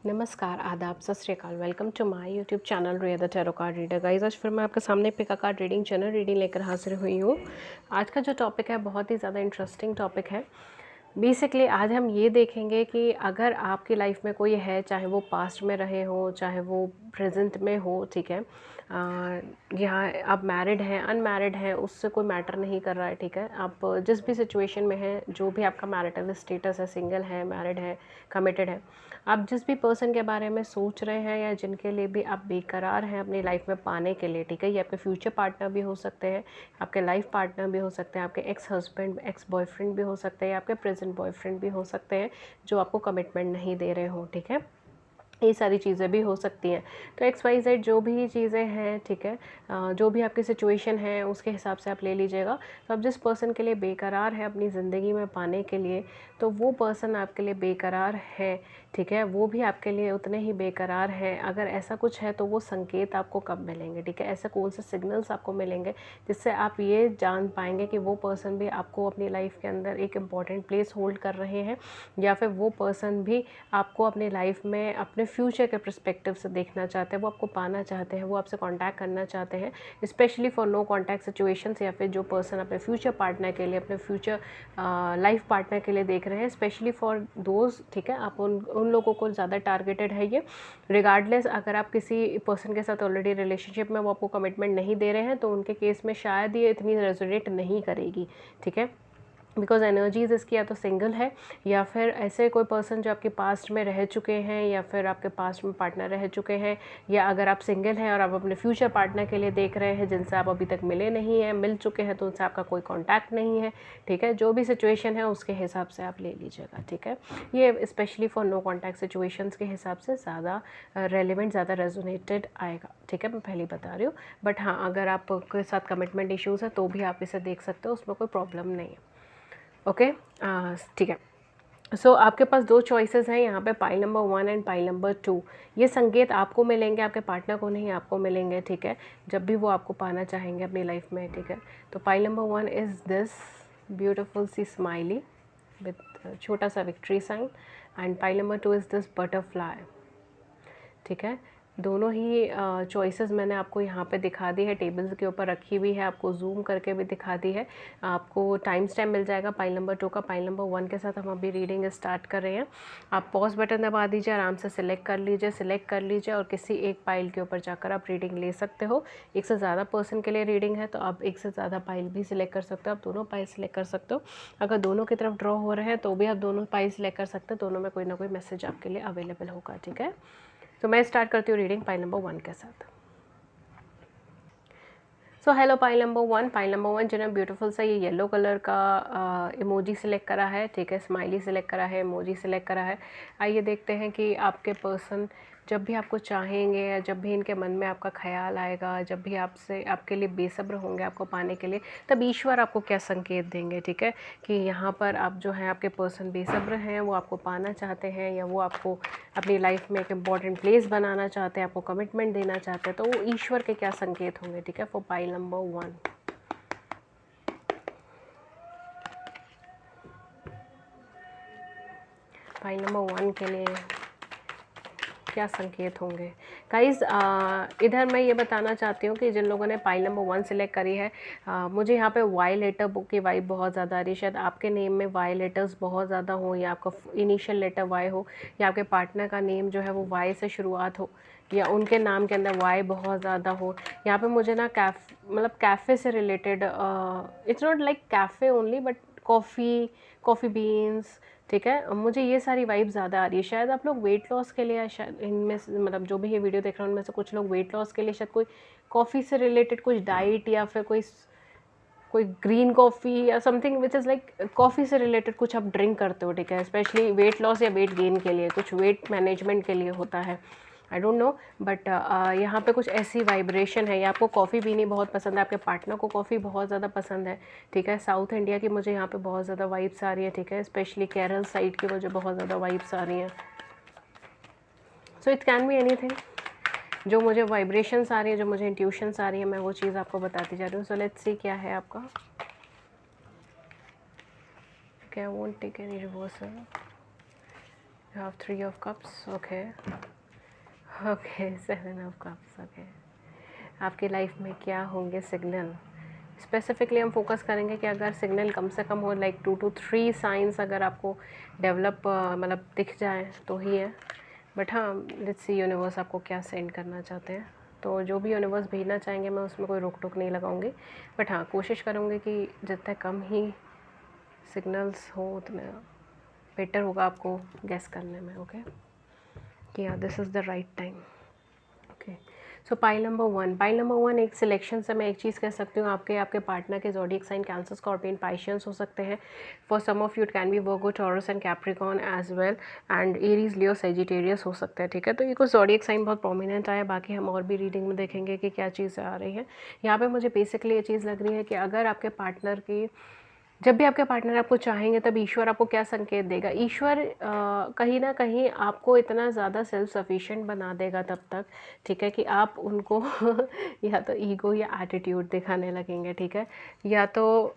नमस्कार, आदाब, सत श्री अकाल। Welcome to my YouTube channel Riya the tarot card reader. Guys, आज फिर मैं आपके सामने pick a card reading general reading लेकर हाजिर हुई हूँ। आज का जो टॉपिक है बहुत ही ज़्यादा इंटरेस्टिंग टॉपिक है। बेसिकली आज हम ये देखेंगे कि अगर आपकी लाइफ में कोई है, चाहे वो पास्ट में रहे हो, चाहे वो प्रेजेंट में हो, ठीक है, यहाँ आप मैरिड हैं, अनमैरिड हैं, उससे कोई मैटर नहीं कर रहा है, ठीक है। आप जिस भी सिचुएशन में हैं, जो भी आपका मैरिटल स्टेटस है, सिंगल है, मैरिड है, कमिटेड है, आप जिस भी पर्सन के बारे में सोच रहे हैं या जिनके लिए भी आप बेकरार हैं अपनी लाइफ में पाने के लिए, ठीक है, ये आपके फ्यूचर पार्टनर भी हो सकते हैं, आपके लाइफ पार्टनर भी हो सकते हैं, आपके एक्स हस्बैंड, एक्स बॉयफ्रेंड भी हो सकते हैं, आपके प्रेजेंट बॉयफ्रेंड भी हो सकते हैं जो आपको कमिटमेंट नहीं दे रहे हो, ठीक है। ये सारी चीज़ें भी हो सकती हैं। तो एक्स वाई जेड जो भी चीज़ें हैं, ठीक है, जो भी आपकी सिचुएशन है उसके हिसाब से आप ले लीजिएगा। तो आप जिस पर्सन के लिए बेकरार है अपनी ज़िंदगी में पाने के लिए, तो वो पर्सन आपके लिए बेकरार है, ठीक है, वो भी आपके लिए उतने ही बेकरार है। अगर ऐसा कुछ है तो वो संकेत आपको कब मिलेंगे, ठीक है, ऐसे कौन से सिग्नल्स आपको मिलेंगे जिससे आप ये जान पाएंगे कि वो पर्सन भी आपको अपनी लाइफ के अंदर एक इम्पॉर्टेंट प्लेस होल्ड कर रहे हैं, या फिर वो पर्सन भी आपको अपनी लाइफ में अपने फ्यूचर के पर्सपेक्टिव से देखना चाहते हैं, वो आपको पाना चाहते हैं, वो आपसे कांटेक्ट करना चाहते हैं, specially for no contact situations, या फिर जो पर्सन अपने फ्यूचर पार्टनर के लिए, अपने फ्यूचर लाइफ पार्टनर के लिए देख रहे हैं, स्पेशली फॉर दोज, ठीक है। आप उन लोगों को ज़्यादा टारगेटेड है ये। रिगार्डलेस अगर आप किसी पर्सन के साथ ऑलरेडी रिलेशनशिप में वो आपको कमिटमेंट नहीं दे रहे हैं, तो उनके केस में शायद ये इतनी रेजोनेट नहीं करेगी, ठीक है, बिकॉज एनर्जीज इसकी या तो सिंगल है, या फिर ऐसे कोई पर्सन जो आपके पास्ट में रह चुके हैं, या फिर आपके पास्ट में पार्टनर रह चुके हैं, या अगर आप सिंगल हैं और आप अपने फ्यूचर पार्टनर के लिए देख रहे हैं जिनसे आप अभी तक मिले नहीं हैं, मिल चुके हैं तो उनसे आपका कोई कांटेक्ट नहीं है, ठीक है। जो भी सिचुएशन है उसके हिसाब से आप ले लीजिएगा, ठीक है। ये specially for no contact situations के हिसाब से ज़्यादा रेलिवेंट, ज़्यादा रेजोनेटेड आएगा, ठीक है, मैं पहले बता रही हूँ। बट हाँ, अगर आपके साथ कमिटमेंट इश्यूज़ है तो भी आप इसे देख सकते हो, उसमें कोई प्रॉब्लम नहीं है, ओके, ठीक है। सो आपके पास दो चॉइसेस हैं यहाँ पे, pile number 1 and pile number 2। ये संकेत आपको मिलेंगे, आपके पार्टनर को नहीं, आपको मिलेंगे, ठीक है, जब भी वो आपको पाना चाहेंगे अपनी लाइफ में, ठीक है। तो pile number 1 is this beautiful C smiley with छोटा सा victory sign, and pile number 2 is this butterfly, ठीक है। दोनों ही चॉइसेस मैंने आपको यहाँ पे दिखा दी है, टेबल्स के ऊपर रखी हुई है, आपको जूम करके भी दिखा दी है। आपको टाइम स्टैम्प मिल जाएगा पाइल नंबर 2 का। पाइल नंबर 1 के साथ हम अभी रीडिंग स्टार्ट कर रहे हैं। आप पॉज बटन दबा दीजिए, आराम से सिलेक्ट कर लीजिए और किसी एक पाइल के ऊपर जाकर आप रीडिंग ले सकते हो। एक से ज़्यादा पर्सन के लिए रीडिंग है तो आप एक से ज़्यादा पाइल भी सिलेक्ट कर सकते हो, आप दोनों पाइल सिलेक्ट कर सकते हो। अगर दोनों की तरफ ड्रॉ हो रहे हैं तो भी आप दोनों पाइल सिलेक्ट कर सकते हो, दोनों में कोई ना कोई मैसेज आपके लिए अवेलेबल होगा, ठीक है। तो मैं स्टार्ट करती हूँ रीडिंग पाइल नंबर 1 के साथ। So hello pile number 1। Pile number 1 जिन्हें ब्यूटीफुल सा ये येलो कलर का इमोजी सिलेक्ट करा है, ठीक है, स्माइली सिलेक्ट करा है, इमोजी सिलेक्ट करा है। आइए देखते हैं कि आपके पर्सन जब भी आपको चाहेंगे, या जब भी इनके मन में आपका ख्याल आएगा, जब भी आपसे आपके लिए बेसब्र होंगे आपको पाने के लिए, तब ईश्वर आपको क्या संकेत देंगे, ठीक है, कि यहाँ पर आप जो है आपके पर्सन बेसब्र हैं, वो आपको पाना चाहते हैं, या वो आपको अपनी लाइफ में एक इम्पॉर्टेंट प्लेस बनाना चाहते हैं, आपको कमिटमेंट देना चाहते हैं, तो वो ईश्वर के क्या संकेत होंगे, ठीक है, for pile number 1। Pile number 1 के लिए क्या संकेत होंगे। गाइस, इधर मैं ये बताना चाहती हूँ कि जिन लोगों ने पाइल नंबर 1 सिलेक्ट करी है, मुझे यहाँ पे वाई लेटर बुक की वाइब बहुत ज़्यादा आ रही है। शायद आपके नेम में वाई लेटर्स बहुत ज़्यादा हो, या आपका इनिशियल लेटर वाई हो, या आपके पार्टनर का नेम जो है वो वाई से शुरुआत हो, या उनके नाम के अंदर वाई बहुत ज़्यादा हो। यहाँ पे मुझे ना कैफ़े से related, it's not like cafe only but coffee beans, ठीक है, मुझे ये सारी वाइब ज़्यादा आ रही है। शायद आप लोग वेट लॉस के लिए, शायद इनमें से जो भी ये वीडियो देख रहे हैं उनमें से कुछ लोग वेट लॉस के लिए शायद कोई कॉफ़ी से रिलेटेड कुछ डाइट, या फिर कोई कोई ग्रीन कॉफ़ी या something which is like coffee से रिलेटेड कुछ आप ड्रिंक करते हो, ठीक है, स्पेशली वेट लॉस या वेट गेन के लिए, कुछ वेट मैनेजमेंट के लिए होता है, आई डोंट नो, बट यहाँ पे कुछ ऐसी वाइब्रेशन है। या आपको कॉफ़ी पीनी बहुत पसंद है, आपके पार्टनर को कॉफ़ी बहुत ज़्यादा पसंद है, ठीक है। साउथ इंडिया की मुझे यहाँ पे बहुत ज़्यादा वाइब्स आ रही है, ठीक है, स्पेशली केरल साइड की मुझे बहुत ज़्यादा वाइब्स आ रही हैं। So it can be anything. जो मुझे वाइब्रेशंस आ रही है, जो मुझे इंट्यूशंस आ रही है, मैं वो चीज़ आपको बताती जा रही हूँ। सो लेट्स सी क्या है आपका। Okay, I won't take any reversal. You have 3 of cups. Okay. Okay 7 of cups. Okay, आपकी लाइफ में क्या होंगे सिग्नल? स्पेसिफिकली हम फोकस करेंगे कि अगर सिग्नल कम से कम हो, लाइक 2 to 3 साइंस अगर आपको डेवलप मतलब दिख जाए तो ही है. बट हाँ, लेट्स सी यूनिवर्स आपको क्या सेंड करना चाहते हैं. तो जो भी यूनिवर्स भेजना चाहेंगे मैं उसमें कोई रोक टोक नहीं लगाऊंगी. बट हाँ, कोशिश करूँगी कि जितने कम ही सिग्नल्स हो उतना बेटर होगा आपको गेस करने में. ओके, कि हाँ this is the right time. Okay, so pile number one एक सिलेक्शन से मैं एक चीज़ कह सकती हूँ, आपके पार्टनर के zodiac sign Cancer, Scorpion, Pisces हो सकते हैं. For some of you it can be Virgo, Taurus and Capricorn as well, and Aries, Leo, Sagittarius हो सकते हैं. ठीक है, तो ये कुछ ज़ोडिएक साइन बहुत प्रोमिनेंट आया. बाकी हम और भी रीडिंग में देखेंगे कि क्या चीज़ें आ रही हैं. यहाँ पर मुझे बेसिकली ये चीज़ लग रही है कि अगर आपके पार्टनर की, जब भी आपके पार्टनर आपको चाहेंगे तब ईश्वर आपको क्या संकेत देगा? ईश्वर कहीं ना कहीं आपको इतना ज़्यादा सेल्फ सफिशिएंट बना देगा तब तक, ठीक है, कि आप उनको या तो ईगो या एटीट्यूड दिखाने लगेंगे. ठीक है, या तो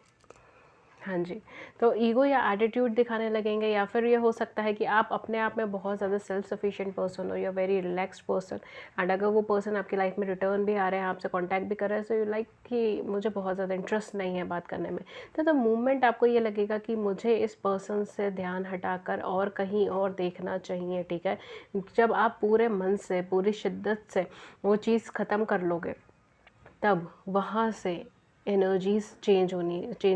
हाँ जी, तो ईगो या एटीट्यूड दिखाने लगेंगे, या फिर ये हो सकता है कि आप अपने आप में बहुत ज़्यादा सेल्फ सफिशिएंट पर्सन हो, या वेरी रिलैक्स्ड पर्सन. एंड अगर वो पर्सन आपकी लाइफ में रिटर्न भी आ रहे हैं, आपसे कांटेक्ट भी कर रहे हैं, सो यू लाइक कि मुझे बहुत ज़्यादा इंटरेस्ट नहीं है बात करने में. तो द मोमेंट आपको ये लगेगा कि मुझे इस पर्सन से ध्यान हटाकर और कहीं और देखना चाहिए. ठीक है, जब आप पूरे मन से, पूरी शिद्दत से वो चीज़ ख़त्म कर लोगे, तब वहाँ से एनर्जीज़ चेंज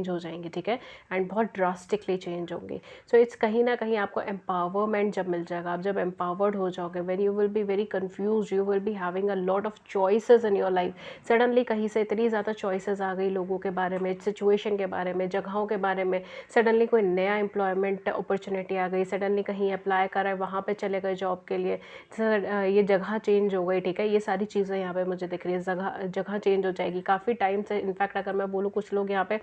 हो जाएंगी. ठीक है, एंड बहुत ड्रास्टिकली चेंज होंगी. सो इट्स कहीं ना कहीं आपको एम्पावरमेंट जब मिल जाएगा, आप जब एम्पावर्ड हो जाओगे, when you will be very confuse, you will be having a lot of choices in your life. Suddenly कहीं से इतनी ज़्यादा चॉइसेस आ गई लोगों के बारे में, सिचुएशन के बारे में, जगहों के बारे में. सडनली कोई नया एम्प्लॉयमेंट अपॉर्चुनिटी आ गई, सडनली कहीं अप्लाई करा है, वहाँ पर चले गए जॉब के लिए. ये जगह चेंज हो गई. ठीक है, ये सारी चीज़ें यहाँ पे मुझे दिख रही है. जगह चेंज हो जाएगी काफ़ी टाइम से. इनफैक्ट अगर मैं बोलूँ, कुछ लोग यहाँ पे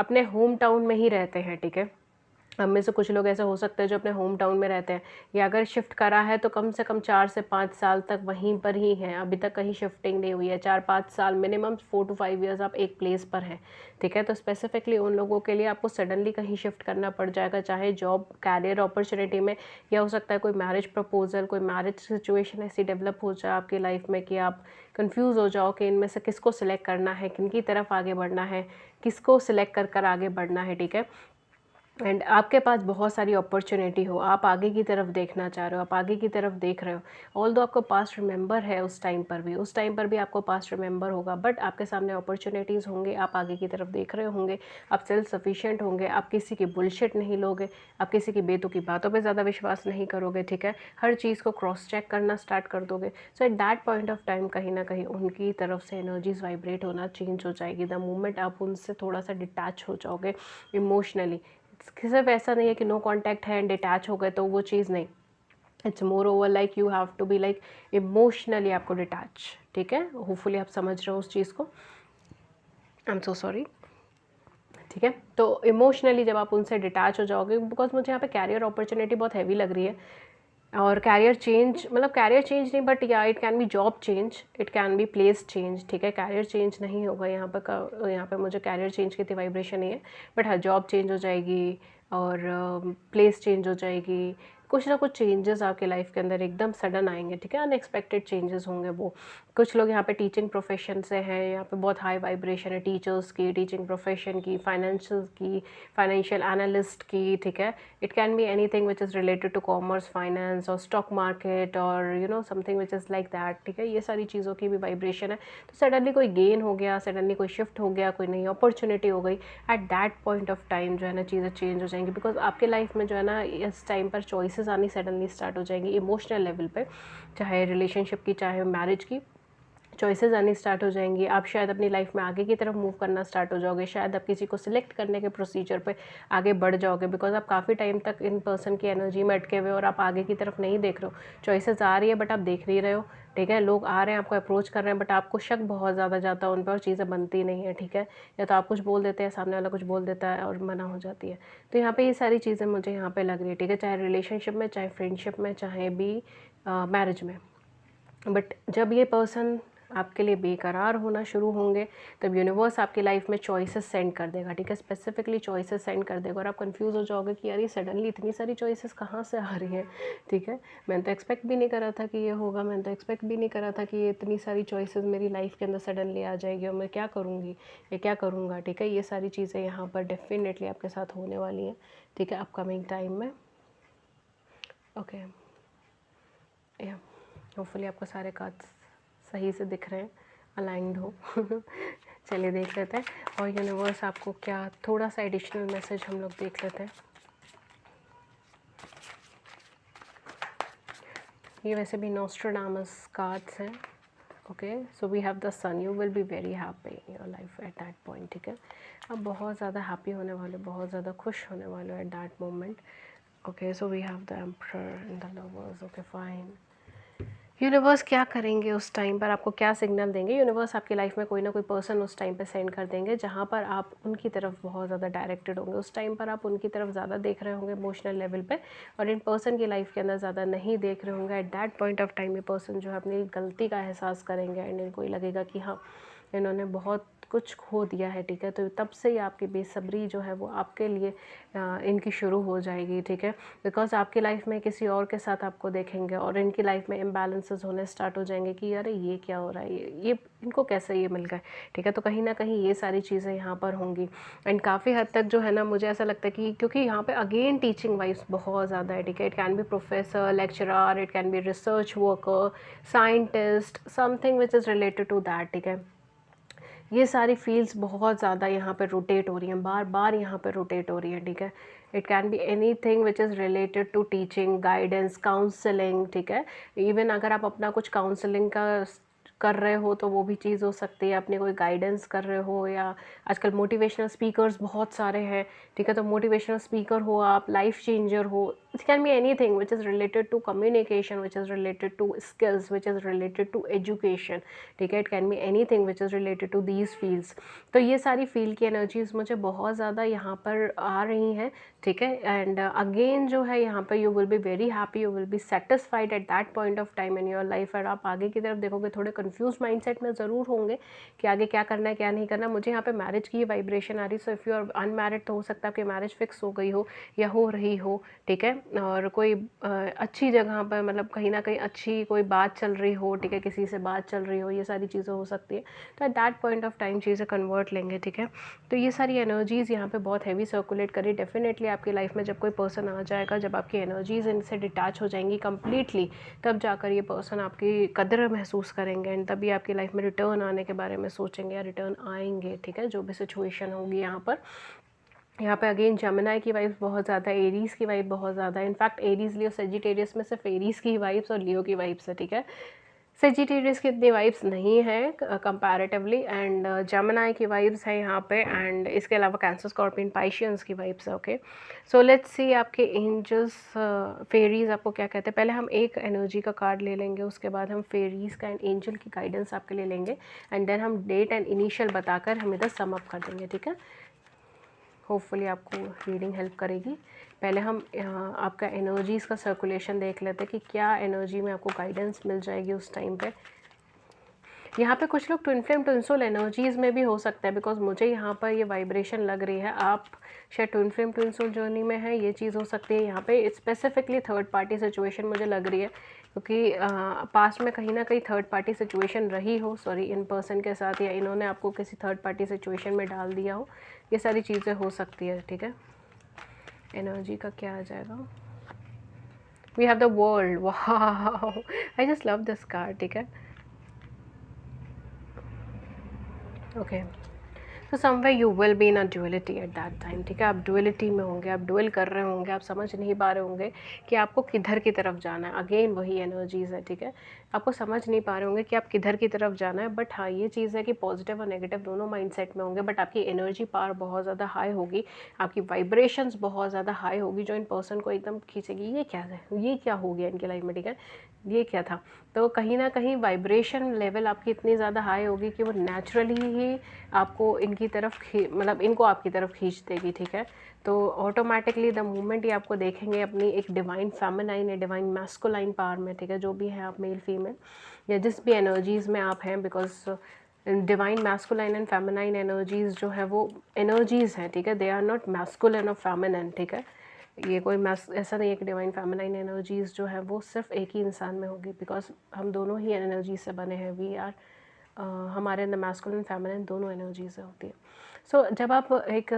अपने होम टाउन में ही रहते हैं. ठीक है, हम में से कुछ लोग ऐसे हो सकते हैं जो अपने होम टाउन में रहते हैं, या अगर शिफ्ट करा है तो कम से कम 4 से 5 साल तक वहीं पर ही हैं, अभी तक कहीं शिफ्टिंग नहीं हुई है. 4-5 साल मिनिमम, 4 to 5 ईयर्स आप एक प्लेस पर हैं. ठीक है, तो स्पेसिफिकली उन लोगों के लिए आपको सडनली कहीं शिफ्ट करना पड़ जाएगा, चाहे जॉब, कैरियर अपॉर्चुनिटी में, या हो सकता है कोई मैरिज प्रपोजल, कोई मैरिज सिचुएशन ऐसी डेवलप हो जाए आपकी लाइफ में कि आप कंफ्यूज हो जाओ कि इनमें से किसको सिलेक्ट करना है, किन की तरफ आगे बढ़ना है, किसको सिलेक्ट कर आगे बढ़ना है. ठीक है, एंड आपके पास बहुत सारी अपॉर्चुनिटी हो, आप आगे की तरफ देखना चाह रहे हो, आप आगे की तरफ देख रहे हो. ऑल दो आपको पास्ट रिमेंबर है, उस टाइम पर भी आपको पास्ट रिमेंबर होगा, बट आपके सामने अपॉर्चुनिटीज़ होंगे, आप आगे की तरफ देख रहे होंगे, आप सेल्फ सफिशिएंट होंगे, आप किसी की बुलशिट नहीं लोगे, आप किसी की बेतुकी बातों पे ज़्यादा विश्वास नहीं करोगे. ठीक है, हर चीज़ को क्रॉस चेक करना स्टार्ट कर दोगे. So at that point of time कहीं ना कहीं उनकी तरफ से एनर्जीज वाइब्रेट होना चेंज हो जाएगी. द मोमेंट आप उनसे थोड़ा सा डिटैच हो जाओगे इमोशनली. सिर्फ ऐसा नहीं है कि नो कांटेक्ट है एंड डिटैच हो गए, तो वो चीज़ नहीं. It's more over like you have to be like emotionally आपको डिटैच. ठीक है, होपफुली आप समझ रहे हो उस चीज़ को. I am so sorry. ठीक है, तो इमोशनली जब आप उनसे डिटैच हो जाओगे, बिकॉज मुझे यहाँ पे कैरियर अपॉर्चुनिटी बहुत हैवी लग रही है, और कैरियर चेंज, मतलब कैरियर चेंज नहीं, बट या it can B job change, it can B place change. ठीक है, कैरियर चेंज नहीं होगा यहाँ पर. यहाँ पे मुझे कैरियर चेंज की वाइब्रेशन नहीं है, बट हाँ जॉब चेंज हो जाएगी, और प्लेस चेंज हो जाएगी. कुछ ना कुछ चेंजेस आपके लाइफ के अंदर एकदम सडन आएंगे. ठीक है, अनएक्सपेक्टेड चेंजेस होंगे वो. कुछ लोग यहाँ पे टीचिंग प्रोफेशन से हैं, यहाँ पे बहुत हाई वाइब्रेशन है टीचर्स की, टीचिंग प्रोफेशन की, फाइनेंशियल एनालिस्ट की. ठीक है, it can be anything which is related to commerce, finance, और स्टॉक मार्केट, और something which is like that. ठीक है, ये सारी चीज़ों की भी वाइब्रेशन है. तो सडनली कोई गेन हो गया, सडनली कोई शिफ्ट हो गया, कोई नई अपॉर्चुनिटी हो गई. Eight that point of time जो है ना, चीज़ें चेंज हो जाएंगी, बिकॉज आपके लाइफ में जो है ना, इस टाइम पर चॉइसेस आनी सडनली स्टार्ट हो जाएंगी इमोशनल लेवल पे, चाहे रिलेशनशिप की, चाहे मैरिज की. चॉइसेस आनी स्टार्ट हो जाएंगी. आप शायद अपनी लाइफ में आगे की तरफ मूव करना स्टार्ट हो जाओगे, शायद आप किसी को सिलेक्ट करने के प्रोसीजर पे आगे बढ़ जाओगे, बिकॉज आप काफ़ी टाइम तक इन पर्सन की एनर्जी में अटके हुए और आप आगे की तरफ नहीं देख रहे हो. चॉइसेस आ रही है बट आप देख नहीं रहे हो. ठीक है, लोग आ रहे हैं, आपको अप्रोच कर रहे हैं, बट आपको शक बहुत ज़्यादा जाता है उन पर और चीज़ें बनती नहीं है. ठीक है, या तो आप कुछ बोल देते हैं, सामने वाला कुछ बोल देता है और मना हो जाती है. तो यहाँ पे ये सारी चीज़ें मुझे यहाँ पे लग रही है. ठीक है, चाहे रिलेशनशिप में, चाहे फ्रेंडशिप में, चाहे भी मैरिज में. बट जब ये पर्सन आपके लिए बेकरार होना शुरू होंगे, तब यूनिवर्स आपकी लाइफ में चॉइसेस सेंड कर देगा, ठीक है, स्पेसिफिकली चॉइसेस सेंड कर देगा और आप कंफ्यूज हो जाओगे कि यार ये सडनली इतनी सारी चॉइसेस कहाँ से आ रही हैं, ठीक है, मैंने तो एक्सपेक्ट भी नहीं करा था कि ये होगा, मैंने तो एक्सपेक्ट भी नहीं करा था कि ये इतनी सारी चॉइसेस मेरी लाइफ के अंदर सडनली आ जाएगी और मैं क्या करूँगी या क्या करूँगा, ठीक है, ये सारी चीज़ें यहाँ पर डेफिनेटली आपके साथ होने वाली हैं, ठीक है, अपकमिंग टाइम में। ओके, या होपफुली आपको सारे कार्ड्स सही से दिख रहे हैं, अलाइंड हो। चलिए देख लेते हैं और यूनिवर्स आपको क्या थोड़ा सा एडिशनल मैसेज हम लोग देख लेते हैं। ये वैसे भी नोस्ट्राडामस कार्ड्स हैं। Okay, so we have the sun, you will be very happy in your life at that point, ठीक है, आप बहुत ज़्यादा हैप्पी होने वाले, बहुत ज़्यादा खुश होने वाले हो at that moment. Okay, so we have the emperor and the lovers. Okay fine, universe क्या करेंगे उस टाइम पर, आपको क्या सिग्नल देंगे? यूनिवर्स आपकी लाइफ में कोई ना कोई पर्सन उस टाइम पे सेंड कर देंगे जहाँ पर आप उनकी तरफ बहुत ज़्यादा डायरेक्टेड होंगे, उस टाइम पर आप उनकी तरफ ज़्यादा देख रहे होंगे इमोशनल लेवल पे और इन पर्सन की लाइफ के अंदर ज़्यादा नहीं देख रहे होंगे। Eight that point of time ये पर्सन जो है अपनी गलती का एहसास करेंगे एंड इनको लगेगा कि हाँ इन्होंने बहुत कुछ खो दिया है, ठीक है, तो तब से ही आपकी बेसब्री जो है वो आपके लिए इनकी शुरू हो जाएगी, ठीक है, बिकॉज आपकी लाइफ में किसी और के साथ आपको देखेंगे और इनकी लाइफ में इम्बैलेंसेस होने स्टार्ट हो जाएंगे कि अरे ये क्या हो रहा है, ये इनको कैसे ये मिल गए, ठीक है, तो कहीं ना कहीं ये सारी चीज़ें यहाँ पर होंगी एंड काफ़ी हद तक जो है ना मुझे ऐसा लगता है कि क्योंकि यहाँ पे अगेन टीचिंग वाइब्स बहुत ज़्यादा है, ठीक है, it can be professor, lecturer, it can be research worker, scientist, something which is related to that, ठीक है, ये सारी फील्ड्स बहुत ज़्यादा यहाँ पर रोटेट हो रही हैं, बार बार यहाँ पर रोटेट हो रही हैं, ठीक है, it can be anything which is related to teaching, guidance, counselling, ठीक है, इवन अगर आप अपना कुछ काउंसलिंग का कर रहे हो तो वो भी चीज़ हो सकती है, अपने कोई गाइडेंस कर रहे हो या आजकल मोटिवेशनल स्पीकर्स बहुत सारे हैं, ठीक है, तो मोटिवेशनल स्पीकर हो आप, लाइफ चेंजर हो, it can be anything which is related to communication, which is related to skills, which is related to education, ठीक है, it can be anything which is related to these fields. तो ये सारी field की energies मुझे बहुत ज़्यादा यहाँ पर आ रही हैं, ठीक है, एंड अगेन जो है यहाँ पर you will be very happy, you will be satisfied eight that point of time in your life और आप आगे की तरफ देखोगे थोड़े कंफ्यूज माइंडसेट में ज़रूर होंगे कि आगे क्या करना है क्या नहीं करना। मुझे यहाँ पे मैरिज की वाइब्रेशन आ रही, so if you are unmarried तो हो सकता है आपकी मैरिज फिक्स हो गई हो या हो रही हो, ठीक है, और कोई अच्छी जगह पर मतलब कहीं ना कहीं अच्छी कोई बात चल रही हो, ठीक है, किसी से बात चल रही हो, ये सारी चीज़ें हो सकती है, तो eight that point of time चीज़ें कन्वर्ट लेंगे, ठीक है, तो ये सारी एनर्जीज़ यहाँ पे बहुत हैवी सर्कुलेट करी। डेफिनेटली आपकी लाइफ में जब कोई पर्सन आ जाएगा, जब आपकी एनर्जीज़ इनसे डिटैच हो जाएंगी कम्प्लीटली, तब जाकर ये पर्सन आपकी कदर महसूस करेंगे एंड तभी आपकी लाइफ में रिटर्न आने के बारे में सोचेंगे या रिटर्न आएंगे, ठीक है, जो भी सिचुएशन होगी यहाँ पे अगेन जेमिनी की वाइब्स बहुत ज़्यादा है, एरीज़ की वाइब बहुत ज़्यादा है, इनफैक्ट एरीज़, लियो, सेजिटेरियस में सिर्फ एरीज़ की वाइब्स और लियो की वाइब्स है, ठीक है, सेजिटेरियस की इतनी वाइब्स नहीं है कंपैरेटिवली एंड जेमिनी की वाइब्स है यहाँ पे एंड इसके अलावा कैंसर, स्कॉर्पियन, पाइशियंस की वाइब्स है। ओके, सो लेट्स सी आपके एंजल्स, फेरीज आपको क्या कहते हैं। पहले हम एक एनर्जी का कार्ड ले लेंगे, उसके बाद हम फेरीज का एंड एंजल की गाइडेंस आपके लिए लेंगे एंड देन हम डेट एंड इनिशियल बताकर हम इधर सम अप कर देंगे, ठीक है, होपफुली आपको रीडिंग हेल्प करेगी। पहले हम आपका एनर्जीज़ का सर्कुलेशन देख लेते हैं कि क्या एनर्जी में आपको गाइडेंस मिल जाएगी उस टाइम पे। यहाँ पे कुछ लोग twin flame twin soul energies में भी हो सकता है, बिकॉज मुझे यहाँ पर ये वाइब्रेशन लग रही है आप शायद twin flame twin soul journey में है, ये चीज़ हो सकती है। यहाँ पे स्पेसिफिकली थर्ड पार्टी सिचुएशन मुझे लग रही है क्योंकि पास्ट में कहीं ना कहीं थर्ड पार्टी सिचुएशन रही हो, सॉरी, इन पर्सन के साथ, या इन्होंने आपको किसी थर्ड पार्टी सिचुएशन में डाल दिया हो, ये सारी चीज़ें हो सकती है, ठीक है। एनर्जी का क्या आ जाएगा? वी हैव द वर्ल्ड, वाह, I just love this card, ठीक है। ओके, तो somewhere you will be in a duality at that time, ठीक है, आप ड्यूअलिटी में होंगे, आप ड्यूअल कर रहे होंगे, आप समझ नहीं पा रहे होंगे कि आपको किधर की तरफ जाना है। अगेन वही एनर्जीज़ है, ठीक है, आपको समझ नहीं पा रहे होंगे कि आप किधर की तरफ जाना है, बट हाँ ये चीज़ है कि पॉजिटिव और नेगेटिव दोनों माइंडसेट में होंगे, बट आपकी एनर्जी पावर बहुत ज़्यादा हाई होगी, आपकी वाइब्रेशंस बहुत ज़्यादा हाई होगी जो इन पर्सन को एकदम खींचेगी। ये क्या है, ये क्या हो गया इनकी लाइफ में, ठीक है, ये क्या था, तो कहीं ना कहीं वाइब्रेशन लेवल आपकी इतनी ज़्यादा हाई होगी कि वो नेचुरली ही आपको इनकी इनकी तरफ मतलब इनको आपकी तरफ खींच देगी, ठीक है। तो ऑटोमेटिकली द मोमेंट ये आपको देखेंगे अपनी एक डिवाइन फेमिनाइन या डिवाइन मैस्कुलाइन पावर में, ठीक है, जो भी है आप मेल फीमेल या जिस भी एनर्जीज़ में आप हैं, because divine masculine and feminine energies जो है वो एनर्जीज़ हैं, ठीक है, दे आर नॉट मैस्कुलाइन और फेमिनाइन, ठीक है। ये कोई ऐसा नहीं है कि डिवाइन फेमिनाइन एनर्जीज़ जो है वो सिर्फ एक ही इंसान में होगी, बिकॉज हम दोनों ही एनर्जी से बने हैं। वी आर हमारे अंदर मैस्कुलिन फेमिनाइन दोनों एनर्जीज होती है। सो जब आप एक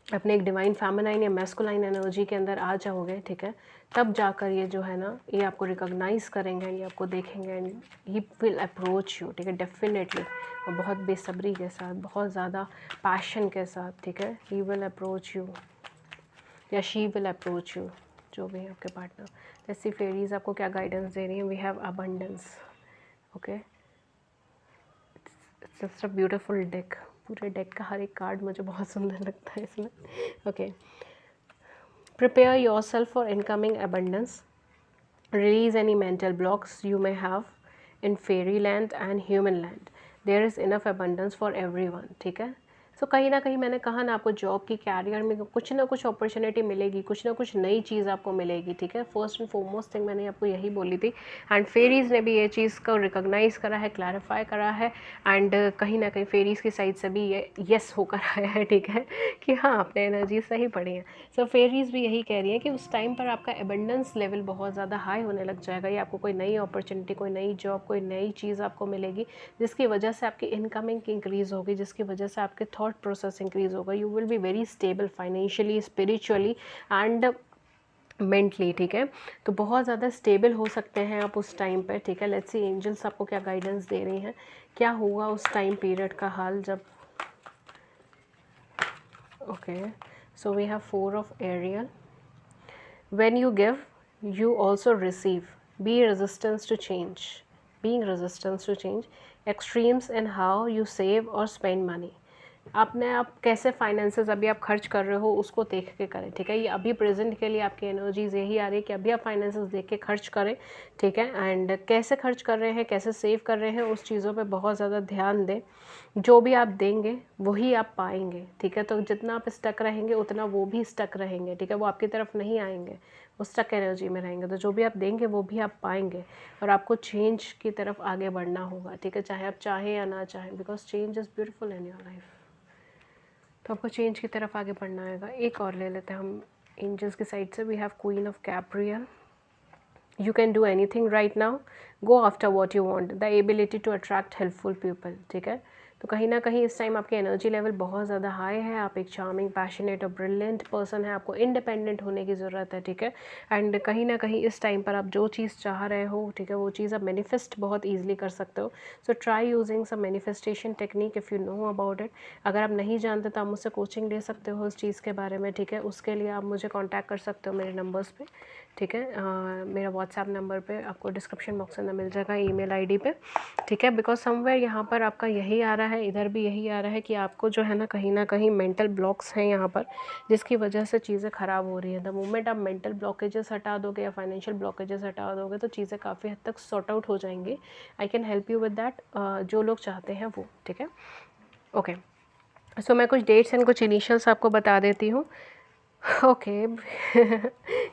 अपने एक डिवाइन फेमिनाइन या मैस्कुलाइन एनर्जी के अंदर आ जाओगे, ठीक है, तब जाकर ये जो है ना ये आपको रिकॉग्नाइज़ करेंगे, ये आपको देखेंगे and he will approach you, ठीक है, डेफिनेटली, और बहुत बेसब्री के साथ, बहुत ज़्यादा पैशन के साथ, ठीक है, ही विल अप्रोच यू या शी विल अप्रोच यू, जो भी है आपके पार्टनर। जैसी फेरीज आपको क्या गाइडेंस दे रही हैं, we have abundance, okay, it's just a beautiful deck. पूरे डेक का हर एक कार्ड मुझे बहुत सुंदर लगता है इसमें, okay. Prepare yourself for incoming abundance, release any mental blocks you may have in fairy land and human land, there is enough abundance for everyone, ठीक है। सो कहीं ना कहीं मैंने कहा ना, आपको जॉब की कैरियर में कुछ ना कुछ अपॉर्चुनिटी मिलेगी, कुछ ना कुछ नई चीज़ आपको मिलेगी, ठीक है। फर्स्ट एंड फॉरमोस्ट थिंग मैंने आपको यही बोली थी, एंड फेरीज़ ने भी ये चीज़ को रिकॉग्नाइज़ करा है, क्लैरिफाई करा है, एंड कहीं ना कहीं फेरीज़ की साइड से भी ये यस होकर आया है, ठीक है, कि हाँ आपने एनर्जी सही पड़ी है। सो फेरीज़ भी यही कह रही है कि उस टाइम पर आपका एबंडेंस लेवल बहुत ज़्यादा हाई होने लग जाएगा, या आपको कोई नई अपॉर्चुनिटी, कोई नई जॉब, कोई नई चीज़ आपको मिलेगी, जिसकी वजह से आपकी इनकमिंग की इंक्रीज़ होगी, जिसकी वजह से आपके थॉट प्रोसेस इंक्रीज़ होगा। You will be very stable financially, spiritually and mentally, ठीक है। तो बहुत ज़्यादा स्टेबल हो सकते हैं आप उस टाइम पर, ठीक है। लेट्स सी एंजल्स आपको क्या गाइडेंस दे रही हैं, क्या होगा उस टाइम पीरियड का हाल जब, okay. So we have 4 of aerial, when you give you also receive, be resistance to change, being resistance to change, extremes in how you save or spend money। आपने आप कैसे फाइनेंसेस अभी आप खर्च कर रहे हो उसको देख के करें, ठीक है। ये अभी प्रेजेंट के लिए आपकी एनर्जीज यही आ रही है कि अभी आप फाइनेंसेस देख के खर्च करें, ठीक है, एंड कैसे खर्च कर रहे हैं, कैसे सेव कर रहे हैं, उस चीज़ों पे बहुत ज़्यादा ध्यान दें। जो भी आप देंगे वही आप पाएंगे, ठीक है। तो जितना आप स्टक रहेंगे उतना वो भी स्टक रहेंगे, ठीक है, वो आपकी तरफ नहीं आएंगे, वो स्टक एनर्जी में रहेंगे। तो जो भी आप देंगे वो भी आप पाएंगे, और आपको चेंज की तरफ आगे बढ़ना होगा, ठीक है, चाहे आप चाहें या ना चाहें, because change is beautiful in your life. तो आपको चेंज की तरफ आगे बढ़ना आएगा। एक और ले लेते हैं हम एंजल्स की साइड से। वी हैव क्वीन ऑफ कैप्रियल, you can do anything right now, go after what you want, the ability to attract helpful people, ठीक है। तो कहीं ना कहीं इस टाइम आपकी एनर्जी लेवल बहुत ज़्यादा हाई है, आप एक चार्मिंग, पैशनेट और ब्रिलियंट पर्सन है, आपको इंडिपेंडेंट होने की ज़रूरत है, ठीक है। एंड कहीं ना कहीं इस टाइम पर आप जो चीज़ चाह रहे हो, ठीक है, वो चीज़ आप मैनिफेस्ट बहुत ईजिली कर सकते हो। So try using some manifestation technique if you know about it. अगर आप नहीं जानते तो आप मुझसे कोचिंग ले सकते हो उस चीज़ के बारे में, ठीक है। उसके लिए आप मुझे कॉन्टैक्ट कर सकते हो मेरे नंबर्स पे, ठीक है। मेरा व्हाट्सएप नंबर पे आपको डिस्क्रिप्शन बॉक्स में मिल जाएगा, ईमेल आईडी पे, ठीक है। बिकॉज समवेयर यहाँ पर आपका यही आ रहा है, इधर भी यही आ रहा है कि आपको जो है ना कहीं मेंटल ब्लॉक्स हैं यहाँ पर, जिसकी वजह से चीज़ें ख़राब हो रही हैं। द मोमेंट आप मेंटल ब्लॉकेजेस हटा दोगे या फाइनेंशियल ब्लॉकेजेस हटा दोगे तो चीज़ें काफ़ी हद तक सॉर्ट आउट हो जाएंगी। I can help you with that, जो लोग चाहते हैं वो, ठीक है, ओके। सो मैं कुछ डेट्स एंड कुछ इनिशियल्स आपको बता देती हूँ, ओके।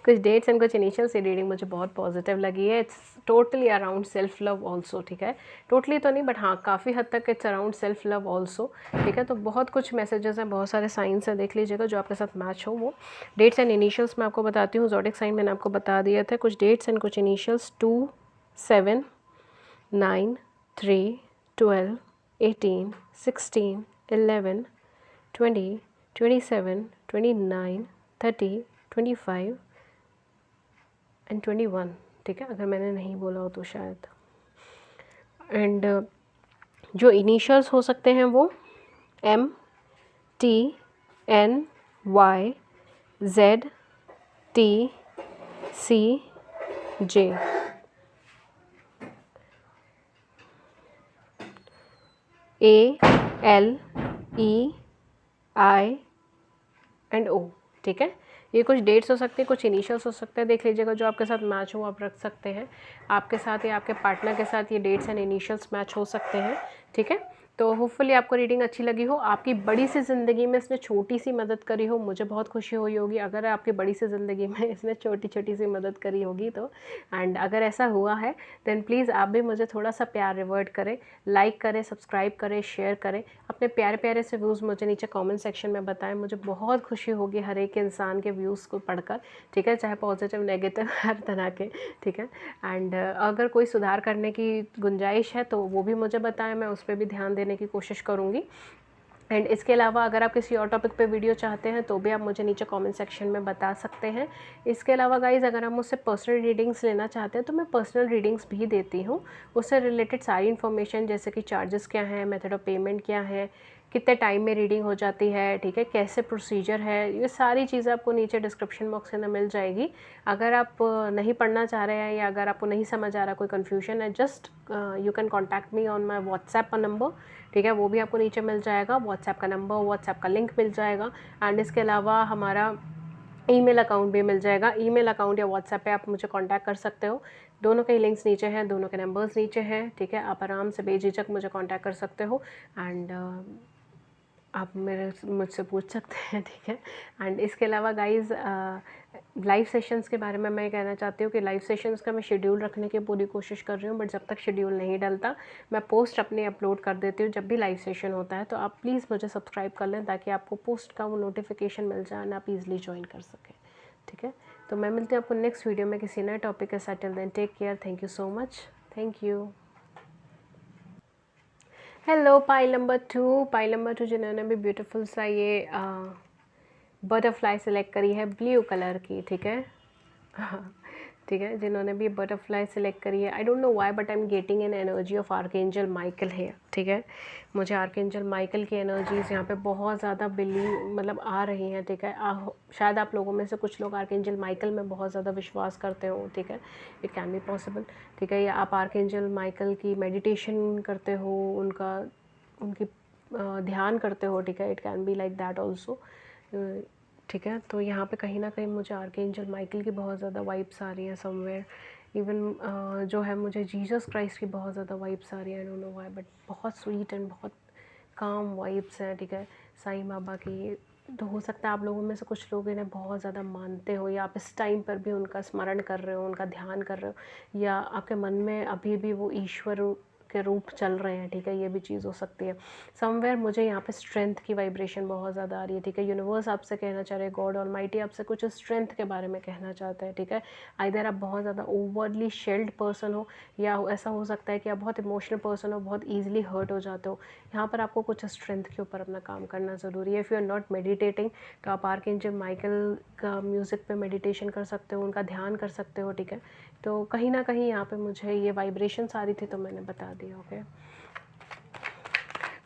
कुछ डेट्स एंड कुछ इनिशियल से रीडिंग मुझे बहुत पॉजिटिव लगी है। It's totally around self love also, ठीक है। टोटली तो नहीं बट हाँ काफ़ी हद तक it's around self love also, ठीक है। तो बहुत कुछ मैसेजेस हैं, बहुत सारे साइंस हैं, देख लीजिएगा जो आपके साथ मैच हो वो। डेट्स एंड इनिशियल्स मैं आपको बताती हूँ। ज़ोडिक साइन मैंने आपको बता दिया था। कुछ डेट्स एंड कुछ इनिशियल्स 2, 7, 9, 3, 12, 18, 16, 11, 20, 27, 29, 30, 25 एंड 21, ठीक है, अगर मैंने नहीं बोला हो तो शायद। एंड जो इनिशियल्स हो सकते हैं वो M, T, N, Y, Z, T, C, J, A, L, E, I and O, ठीक है। ये कुछ डेट्स हो सकते हैं, कुछ इनिशियल्स हो सकते हैं, देख लीजिएगा जो आपके साथ मैच हो आप रख सकते हैं। आपके साथ या आपके पार्टनर के साथ ये डेट्स एंड इनिशियल्स मैच हो सकते हैं, ठीक है। तो होपफुली आपको रीडिंग अच्छी लगी हो, आपकी बड़ी सी ज़िंदगी में इसने छोटी सी मदद करी हो, मुझे बहुत खुशी हुई होगी अगर आपकी बड़ी सी ज़िंदगी में इसने छोटी छोटी सी मदद करी होगी तो। एंड अगर ऐसा हुआ है देन प्लीज़ आप भी मुझे थोड़ा सा प्यार रिवर्ट करें, लाइक करें, सब्सक्राइब करें, शेयर करें, अपने प्यारे प्यारे से व्यूज़ मुझे नीचे कॉमेंट सेक्शन में बताएं। मुझे बहुत खुशी होगी हर एक इंसान के व्यूज़ को पढ़कर, ठीक है, चाहे पॉजिटिव नेगेटिव हर तरह के, ठीक है। एंड अगर कोई सुधार करने की गुंजाइश है तो वो भी मुझे बताएं, मैं उस पर भी ध्यान देने की कोशिश करूँगी। एंड इसके अलावा अगर आप किसी और टॉपिक पे वीडियो चाहते हैं तो भी आप मुझे नीचे कमेंट सेक्शन में बता सकते हैं। इसके अलावा गाइज़ अगर आप मुझसे पर्सनल रीडिंग्स लेना चाहते हैं तो मैं पर्सनल रीडिंग्स भी देती हूँ। उससे रिलेटेड सारी इन्फॉर्मेशन जैसे कि चार्जेस क्या हैं, मेथड ऑफ पेमेंट क्या है, कितने टाइम में रीडिंग हो जाती है, ठीक है, कैसे प्रोसीजर है, ये सारी चीज़ें आपको नीचे डिस्क्रिप्शन बॉक्स में मिल जाएगी। अगर आप नहीं पढ़ना चाह रहे हैं या अगर आपको नहीं समझ आ रहा, कोई कन्फ्यूजन है, just you can contact me on my WhatsApp number, ठीक है, वो भी आपको नीचे मिल जाएगा, व्हाट्सएप का नंबर, व्हाट्सएप का लिंक मिल जाएगा। एंड इसके अलावा हमारा ईमेल अकाउंट भी मिल जाएगा, ईमेल अकाउंट या व्हाट्सएप पे आप मुझे कांटेक्ट कर सकते हो। दोनों के ही लिंक्स नीचे हैं, दोनों के नंबर्स नीचे हैं, ठीक है, आप आराम से बेझिझक मुझे कांटेक्ट कर सकते हो। एंड आप मुझसे पूछ सकते हैं, ठीक है। एंड इसके अलावा गाइज़ लाइव सेशंस के बारे में मैं कहना चाहती हूँ कि लाइव सेशंस का मैं शेड्यूल रखने की पूरी कोशिश कर रही हूँ, बट जब तक शेड्यूल नहीं डलता मैं पोस्ट अपने अपलोड कर देती हूँ जब भी लाइव सेशन होता है। तो आप प्लीज़ मुझे सब्सक्राइब कर लें ताकि आपको पोस्ट का वो नोटिफिकेशन मिल जाए और आप ईज़िली ज्वाइन कर सकें, ठीक है। तो मैं मिलती हूँ आपको नेक्स्ट वीडियो में किसी नए टॉपिक के साथ। Till then take care, thank you so much, thank you. Hello pile number 2 जिन्होंने भी ब्यूटीफुल सा ये बटरफ्लाई सेलेक्ट करी है ब्लू कलर की, ठीक है। हाँ, ठीक है, जिन्होंने भी बटरफ्लाई सेलेक्ट करी है, I don't know why but I am getting an energy of archangel Michael है, ठीक है। मुझे आर्कएंजल माइकल की एनर्जीज़ यहाँ पे बहुत ज़्यादा मतलब आ रही हैं, ठीक है। शायद आप लोगों में से कुछ लोग आर्कएंजल माइकल में बहुत ज़्यादा विश्वास करते हो, ठीक है, इट कैन बी पॉसिबल, ठीक है। या आप आर्कएंजल माइकल की मेडिटेशन करते हो, उनकी ध्यान करते हो, ठीक है, it can be like that also, ठीक है। तो यहाँ पे कहीं ना कहीं मुझे आर्कएंजल माइकल की बहुत ज़्यादा वाइब्स आ रही हैं समवेयर। इवन जो है मुझे जीसस क्राइस्ट की बहुत ज़्यादा वाइब्स आ रही हैं, I don't know why but बहुत स्वीट एंड बहुत काम वाइब्स हैं, ठीक है, साईं बाबा की। तो हो सकता है आप लोगों में से कुछ लोग इन्हें बहुत ज़्यादा मानते हो या आप इस टाइम पर भी उनका स्मरण कर रहे हो, उनका ध्यान कर रहे हो, या आपके मन में अभी भी वो ईश्वर के रूप चल रहे हैं, ठीक है, ये भी चीज़ हो सकती है। समवेयर मुझे यहाँ पे स्ट्रेंथ की वाइब्रेशन बहुत ज़्यादा आ रही है, ठीक है। यूनिवर्स आपसे कहना चाह रहे हैं, गॉड ऑलमाइटी आपसे कुछ स्ट्रेंथ के बारे में कहना चाहता है, ठीक है। आइदर आप बहुत ज़्यादा ओवरली शेल्ड पर्सन हो या ऐसा हो सकता है कि आप बहुत इमोशनल पर्सन हो, बहुत ईजिली हर्ट हो जाते हो। यहाँ पर आपको कुछ स्ट्रेंथ के ऊपर अपना काम करना ज़रूरी है। If you are not meditating तो आप आर्कएंजल माइकल का म्यूज़िक पे मेडिटेशन कर सकते हो, उनका ध्यान कर सकते हो, ठीक है। तो कहीं ना कहीं यहाँ पे मुझे ये वाइब्रेशंस आ रही थी तो मैंने बता दिया, ओके।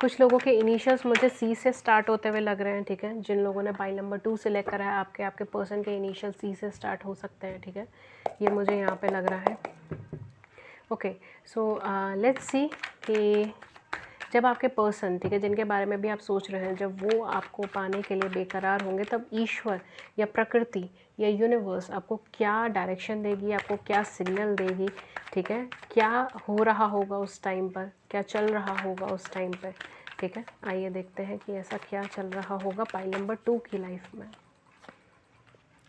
कुछ लोगों के इनिशियल्स मुझे सी से स्टार्ट होते हुए लग रहे हैं, ठीक है। जिन लोगों ने पाइल नंबर 2 सिलेक्ट करा है, आपके पर्सन के इनिशियल सी से स्टार्ट हो सकते हैं, ठीक है, ये मुझे यहाँ पे लग रहा है, ओके। सो लेट्स सी कि जब आपके पर्सन, ठीक है, जिनके बारे में भी आप सोच रहे हैं, जब वो आपको पाने के लिए बेकरार होंगे तब ईश्वर या प्रकृति या यूनिवर्स आपको क्या डायरेक्शन देगी, आपको क्या सिग्नल देगी, ठीक है, क्या हो रहा होगा उस टाइम पर, क्या चल रहा होगा उस टाइम पर, ठीक है। आइए देखते हैं कि ऐसा क्या चल रहा होगा पाइल नंबर 2 की लाइफ में।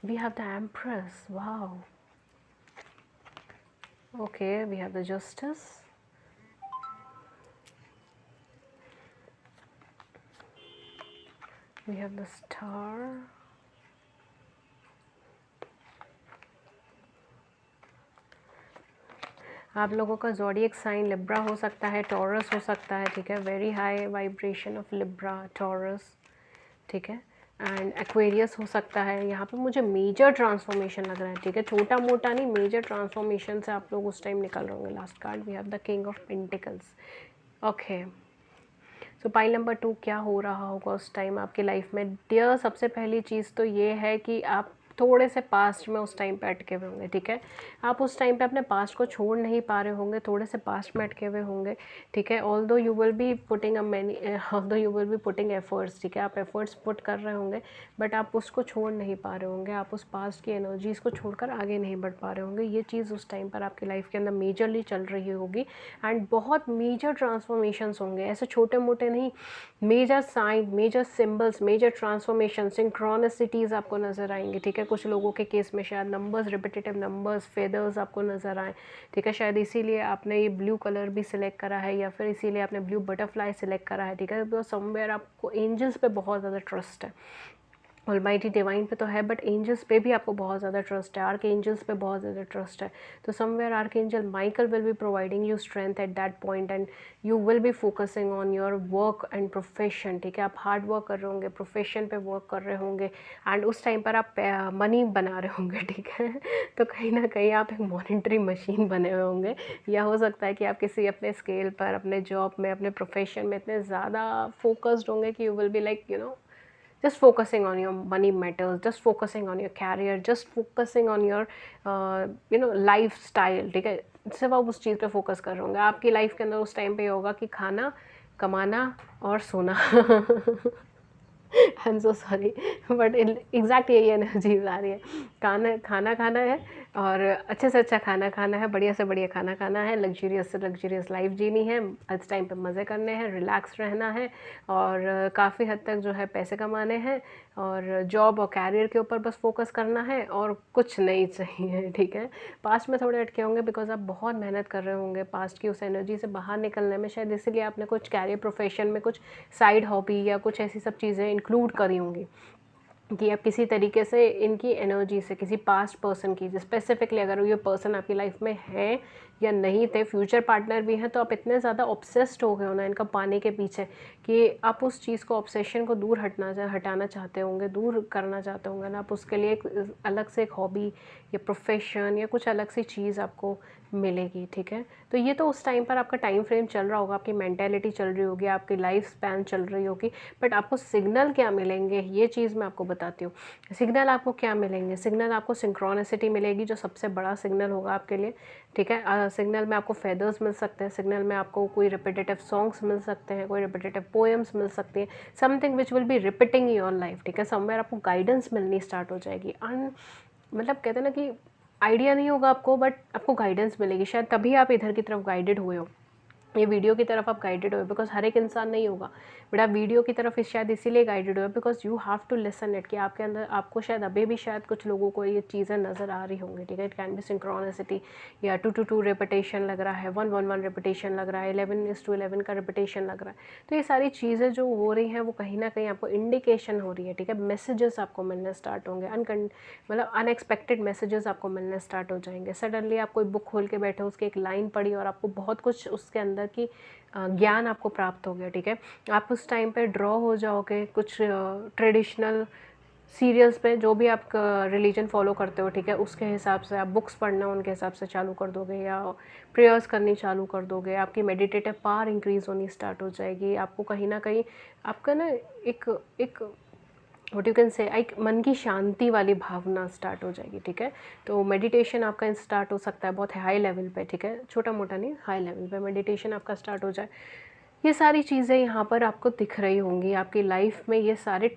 We have the empress, wow, okay, we have the justice, we have the star, आप लोगों का ज़ोडिएक साइन लिब्रा हो सकता है, टॉरस हो सकता है, ठीक है, very high vibration of Libra, taurus, ठीक है, एंड एक्वेरियस हो सकता है। यहाँ पे मुझे मेजर ट्रांसफॉर्मेशन लग रहा है, ठीक है, छोटा मोटा नहीं, मेजर ट्रांसफॉर्मेशन से आप लोग उस टाइम निकल रहे होंगे। Last card we have the king of pentacles, okay. So pile number 2 क्या हो रहा होगा उस टाइम आपकी लाइफ में डियर। सबसे पहली चीज़ तो ये है कि आप थोड़े से पास्ट में उस टाइम पे अटके हुए होंगे, ठीक है। आप उस टाइम पे अपने पास्ट को छोड़ नहीं पा रहे होंगे, थोड़े से पास्ट में अटके हुए होंगे, ठीक है। Although you will be putting although you will be putting efforts, ठीक है, आप एफर्ट्स पुट कर रहे होंगे, बट आप उसको छोड़ नहीं पा रहे होंगे, आप उस पास्ट की एनर्जीज़ को छोड़कर आगे नहीं बढ़ पा रहे होंगे। ये चीज़ उस टाइम पर आपकी लाइफ के अंदर मेजरली चल रही होगी एंड बहुत मेजर ट्रांसफॉर्मेशंस होंगे, ऐसे छोटे मोटे नहीं, major sign, major symbols, major transformation, synchronicities आपको नज़र आएंगे, ठीक है। कुछ लोगों के केस में शायद नंबर्स, रिपीटेटिव नंबर्स, फेदर्स आपको नज़र आए, ठीक है। शायद इसीलिए आपने ये ब्लू कलर भी सिलेक्ट करा है या फिर इसीलिए आपने ब्लू बटरफ्लाई सिलेक्ट करा है, ठीक है। तो समवेयर आपको एंजल्स पे बहुत ज़्यादा ट्रस्ट है, ऑलमाइटी डिवाइन पे तो है, बट एंजल्स पे भी आपको बहुत ज़्यादा ट्रस्ट है, आर्क एंजल्स पे बहुत ज़्यादा ट्रस्ट है। तो somewhere arc angel Michael will be providing you strength eight that point and you will be focusing on your work and profession, ठीक है। आप हार्ड वर्क कर रहे होंगे, प्रोफेशन पे वर्क कर रहे होंगे एंड उस टाइम पर आप मनी बना रहे होंगे, ठीक है। तो कहीं ना कहीं आप एक मॉनिटरी मशीन बने हुए होंगे, या हो सकता है कि आप किसी अपने स्केल पर, अपने जॉब में, अपने प्रोफेशन में इतने ज़्यादा फोकस्ड होंगे कि you will be like just focusing on your money matters, just focusing on your career, just focusing on your lifestyle, ठीक है। सिर्फ आप उस चीज़ पे फोकस कर रहे होंगे। आपकी लाइफ के अंदर उस टाइम पे होगा कि खाना, कमाना और सोना I am so sorry, but exact यही एनर्जीज आ रही है। खाना खाना है और अच्छे से अच्छा खाना खाना है, बढ़िया से बढ़िया खाना खाना है, लग्जरियस से लग्जरियस लाइफ जीनी है, इस टाइम पे मज़े करने हैं, रिलैक्स रहना है और काफ़ी हद तक जो है पैसे कमाने हैं और जॉब और कैरियर के ऊपर बस फोकस करना है और कुछ नहीं चाहिए, ठीक है। पास्ट में थोड़े अटके होंगे बिकॉज आप बहुत मेहनत कर रहे होंगे पास्ट की उस एनर्जी से बाहर निकलने में, शायद इसीलिए आपने कुछ कैरियर प्रोफेशन में कुछ साइड हॉबी या कुछ ऐसी सब चीज़ें इंक्लूड करी होंगी कि आप किसी तरीके से इनकी एनर्जी से, किसी पास्ट पर्सन की, स्पेसिफिकली अगर ये पर्सन आपकी लाइफ में है या नहीं थे, फ्यूचर पार्टनर भी हैं, तो आप इतने ज़्यादा ऑब्सेस्ड हो गए हो ना इनका पाने के पीछे कि आप उस चीज़ को, ऑब्सेशन को दूर हटाना चाहते होंगे, दूर करना चाहते होंगे ना, आप उसके लिए एक अलग से एक हॉबी या प्रोफेशन या कुछ अलग सी चीज़ आपको मिलेगी, ठीक है। तो ये तो उस टाइम पर आपका टाइम फ्रेम चल रहा होगा, आपकी मेंटेलिटी चल रही होगी, आपकी लाइफ स्पैन चल रही होगी, बट आपको सिग्नल क्या मिलेंगे ये चीज़ मैं आपको बताती हूँ। सिग्नल आपको क्या मिलेंगे? सिग्नल आपको सिंक्रोनिसिटी मिलेगी, जो सबसे बड़ा सिग्नल होगा आपके लिए, ठीक है। सिग्नल में आपको फेदर्स मिल सकते हैं, सिग्नल में आपको कोई रिपीटेटिव सॉन्ग्स मिल सकते हैं, कोई रिपीटेटिव पोएम्स मिल सकती हैं, something which will be repeating your life, ठीक है। समवेयर आपको गाइडेंस मिलनी स्टार्ट हो जाएगी। मतलब कहते हैं ना कि आइडिया नहीं होगा आपको, बट आपको गाइडेंस मिलेगी, शायद तभी आप इधर की तरफ गाइडेड हुए हो, ये वीडियो की तरफ आप गाइडेड हो, बिकॉज हर एक इंसान नहीं होगा, बट आप वीडियो की तरफ शायद इसीलिए गाइडेड हो because you have to listen it, कि आपके अंदर, आपको शायद अभी भी शायद कुछ लोगों को ये चीज़ें नज़र आ रही होंगी, ठीक है। इट कैन बी सिंक्रोनिसिटी, या 2-2-2 रेपिटेशन लग रहा है, 1-1-1 रेपिटेशन लग रहा है, 11:11 का रेपिटेशन लग रहा है। तो ये सारी चीज़ें जो हो रही हैं वो कहीं ना कहीं आपको इंडिकेशन हो रही है, ठीक है। मैसेजेस आपको मिलने स्टार्ट होंगे, मतलब अनएक्सपेक्टेड मैसेजेस आपको मिलने स्टार्ट हो जाएंगे। सडनली आप कोई बुक खोल के बैठे, उसकी एक लाइन पढ़ी और आपको बहुत कुछ उसके अंदर की ज्ञान आपको प्राप्त हो गया, ठीक है। आप उस टाइम पे ड्रॉ हो जाओगे कुछ ट्रेडिशनल सीरियल्स पे, जो भी आप रिलीजन फॉलो करते हो, ठीक है, उसके हिसाब से आप बुक्स पढ़ना उनके हिसाब से चालू कर दोगे या प्रेयर्स करनी चालू कर दोगे, आपकी मेडिटेटिव पावर इंक्रीज़ होनी स्टार्ट हो जाएगी। आपको कहीं ना कहीं आपका ना एक एक व्हाट यू कैन से एक मन की शांति वाली भावना स्टार्ट हो जाएगी, ठीक है। तो मेडिटेशन आपका स्टार्ट हो सकता है बहुत हाई लेवल पे, ठीक है, छोटा मोटा नहीं, हाई लेवल पे मेडिटेशन आपका स्टार्ट हो जाए। ये सारी चीज़ें यहाँ पर आपको दिख रही होंगी आपकी लाइफ में, ये सारे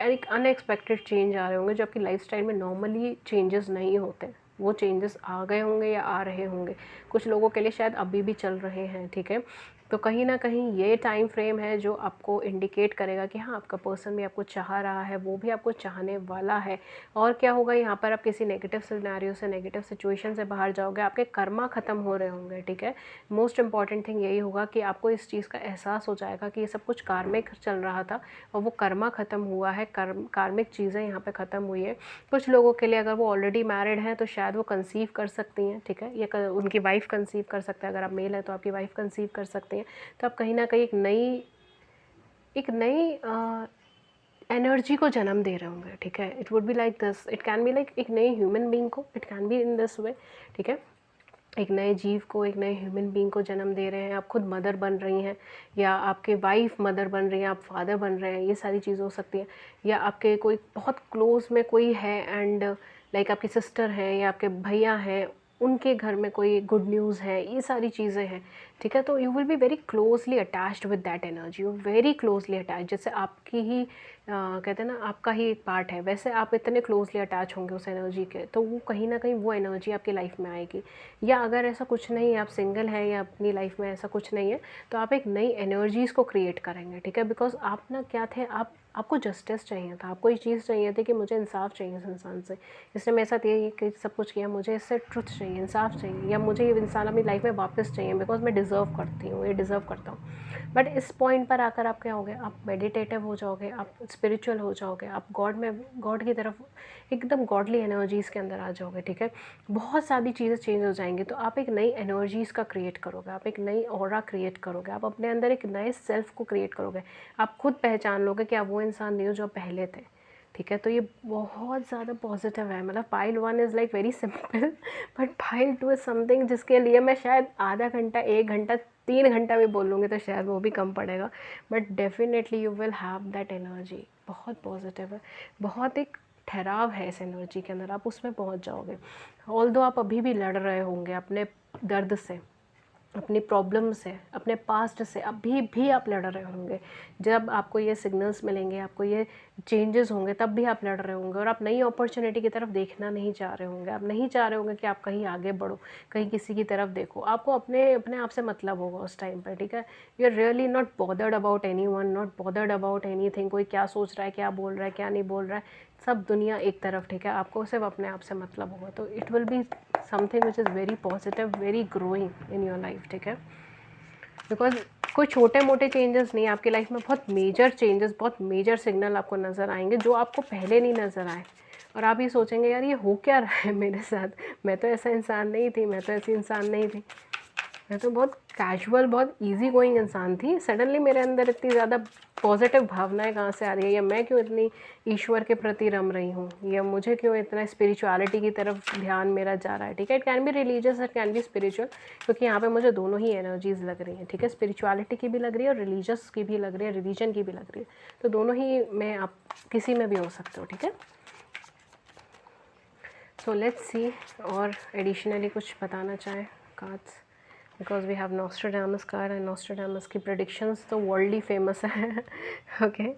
एक अनएक्सपेक्टेड चेंज आ रहे होंगे जो आपकी लाइफस्टाइल में नॉर्मली चेंजेस नहीं होते, वो चेंजेस आ गए होंगे या आ रहे होंगे, कुछ लोगों के लिए शायद अभी भी चल रहे हैं, ठीक है। तो कहीं ना कहीं ये टाइम फ्रेम है जो आपको इंडिकेट करेगा कि हाँ, आपका पर्सन भी आपको चाह रहा है, वो भी आपको चाहने वाला है। और क्या होगा यहाँ पर, आप किसी नेगेटिव सिनेरियो से, नेगेटिव सिचुएशन से बाहर जाओगे, आपके कर्मा ख़त्म हो रहे होंगे, ठीक है। मोस्ट इंपॉर्टेंट थिंग यही होगा कि आपको इस चीज़ का एहसास हो जाएगा कि ये सब कुछ कार्मिक चल रहा था और वो कर्मा ख़त्म हुआ है, कार्मिक चीज़ें यहाँ पे ख़त्म हुई है। कुछ लोगों के लिए अगर वो ऑलरेडी मैरिड हैं तो शायद वो कंसीव कर सकती हैं, ठीक है, या उनकी वाइफ कंसीव कर सकता है, अगर आप मेल है तो आपकी वाइफ कंसीव कर सकती हैं। तो आप कहीं ना कहीं एक नई एनर्जी को जन्म दे रहे होंगे, ठीक है। It would be like this, it can be like एक नई ह्यूमन बीइंग को, it can be in this way, ठीक है। एक नए जीव को, एक नए ह्यूमन बीइंग को जन्म दे रहे हैं, आप खुद मदर बन रही हैं या आपके वाइफ मदर बन रही हैं, आप फादर बन रहे हैं, ये सारी चीज़ें हो सकती हैं। या आपके कोई बहुत क्लोज में कोई है एंड लाइक आपकी सिस्टर हैं या आपके भैया हैं, उनके घर में कोई गुड न्यूज़ है, ये सारी चीज़ें हैं, ठीक है। तो you will be very closely attached with that energy, you very closely attach, जैसे आपकी ही कहते हैं ना आपका ही एक पार्ट है, वैसे आप इतने क्लोजली अटैच होंगे उस एनर्जी के, तो वो कहीं ना कहीं वो एनर्जी आपकी लाइफ में आएगी। या अगर ऐसा कुछ नहीं है, आप सिंगल हैं या अपनी लाइफ में ऐसा कुछ नहीं है, तो आप एक नई एनर्जीज़ को क्रिएट करेंगे, ठीक है। बिकॉज आप ना क्या थे, आपको जस्टिस चाहिए था, आपको ये चीज़ चाहिए थी कि मुझे इंसाफ चाहिए इस इंसान से, इसने मेरे साथ ये कि सब कुछ किया, मुझे इससे ट्रुथ चाहिए, इंसाफ चाहिए, या मुझे ये इंसान अपनी लाइफ में वापस चाहिए बिकॉज मैं डिज़र्व करती हूँ, ये डिज़र्व करता हूँ। बट इस पॉइंट पर आकर आप क्या होगे, आप मेडिटेटिव हो जाओगे, आप स्पिरिचुअल हो जाओगे, आप गॉड की तरफ एकदम गॉडली एनर्जीज़ के अंदर आ जाओगे, ठीक है। बहुत सारी चीज़ें चेंज हो जाएंगी, तो आप एक नई एनर्जीज़ का क्रिएट करोगे, आप एक नई ऑरा क्रिएट करोगे, आप अपने अंदर एक नए सेल्फ को क्रिएट करोगे, आप खुद पहचान लोगे कि आप वो इंसान नहीं हो जो पहले थे, ठीक है। तो ये बहुत ज़्यादा पॉजिटिव है। मतलब pile 1 is like very simple, but pile 2 is something जिसके लिए मैं शायद आधा घंटा, 1 घंटा, 3 घंटा भी बोल लूँगी तो शायद वो भी कम पड़ेगा। But definitely you will have that energy, बहुत पॉजिटिव है, बहुत एक ठहराव है इस एनर्जी के अंदर, आप उसमें पहुंच जाओगे। ऑल्दो आप अभी भी लड़ रहे होंगे अपने दर्द से, अपनी प्रॉब्लम से, अपने पास्ट से अभी भी आप लड़ रहे होंगे, जब आपको ये सिग्नल्स मिलेंगे, आपको ये चेंजेस होंगे, तब भी आप लड़ रहे होंगे, और आप नई अपॉर्चुनिटी की तरफ देखना नहीं चाह रहे होंगे, आप नहीं चाह रहे होंगे कि आप कहीं आगे बढ़ो, कहीं किसी की तरफ देखो, आपको अपने अपने आप से मतलब होगा उस टाइम पर, ठीक है। You are really not bothered about anyone, not bothered about anything, कोई क्या सोच रहा है, क्या बोल रहा है, क्या नहीं बोल रहा है, सब दुनिया एक तरफ, ठीक है। आपको सिर्फ अपने आप से मतलब होगा, तो it will be something which is very positive, very growing in your life, ठीक है। बिकॉज कोई छोटे मोटे चेंजेस नहीं, आपकी लाइफ में बहुत मेजर चेंजेस, बहुत मेजर सिग्नल आपको नज़र आएंगे जो आपको पहले नहीं नज़र आए, और आप ये सोचेंगे यार ये हो क्या रहा है मेरे साथ, मैं तो ऐसा इंसान नहीं थी, मैं तो ऐसी इंसान नहीं थी, मैं तो बहुत कैजुअल, बहुत इजी गोइंग इंसान थी, सडनली मेरे अंदर इतनी ज़्यादा पॉजिटिव भावनाएं कहाँ से आ रही है, या मैं क्यों इतनी ईश्वर के प्रति रम रही हूँ, या मुझे क्यों इतना स्पिरिचुअलिटी की तरफ ध्यान मेरा जा रहा है, ठीक है। It can B religious, it can B spiritual, क्योंकि यहाँ पे मुझे दोनों ही एनर्जीज़ लग रही हैं, ठीक है। स्पिरिचुअलिटी की भी लग रही है और रिलीजियस की भी लग रही है, रिलीजन की भी लग रही है, तो दोनों ही में आप किसी में भी हो सकते हो, ठीक है। सो लेट्स सी, और एडिशनली कुछ बताना चाहें cards, because we have Nostradamus card, and Nostradamus की प्रेडिक्शंस तो वर्ल्डली फेमस है। Okay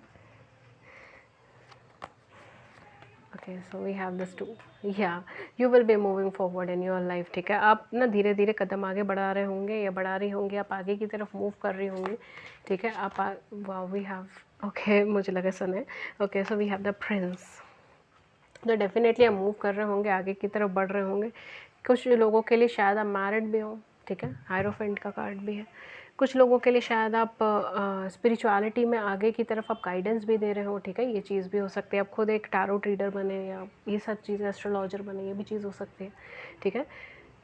okay, so we have this two, या you will be moving forward in your life, ठीक है। आप ना धीरे धीरे कदम आगे बढ़ा रहे होंगे या बढ़ा रही होंगी, आप आगे की तरफ मूव कर रही होंगी, ठीक है। आप वाओ, वी हैव, ओके, मुझे लगा सुने, okay, so we have the prince, तो डेफिनेटली आप मूव कर रहे होंगे, आगे की तरफ बढ़ रहे होंगे। कुछ लोगों के लिए शायद आप मैरिड भी हो, ठीक है, हायरोफेंट का कार्ड भी है। कुछ लोगों के लिए शायद आप स्पिरिचुअलिटी में आगे की तरफ आप गाइडेंस भी दे रहे हो, ठीक है, ये चीज़ भी हो सकती है। आप खुद एक टैरो रीडर बने, या ये सब चीज़ें, एस्ट्रोलॉजर बने, ये भी चीज़ हो सकती है, ठीक है।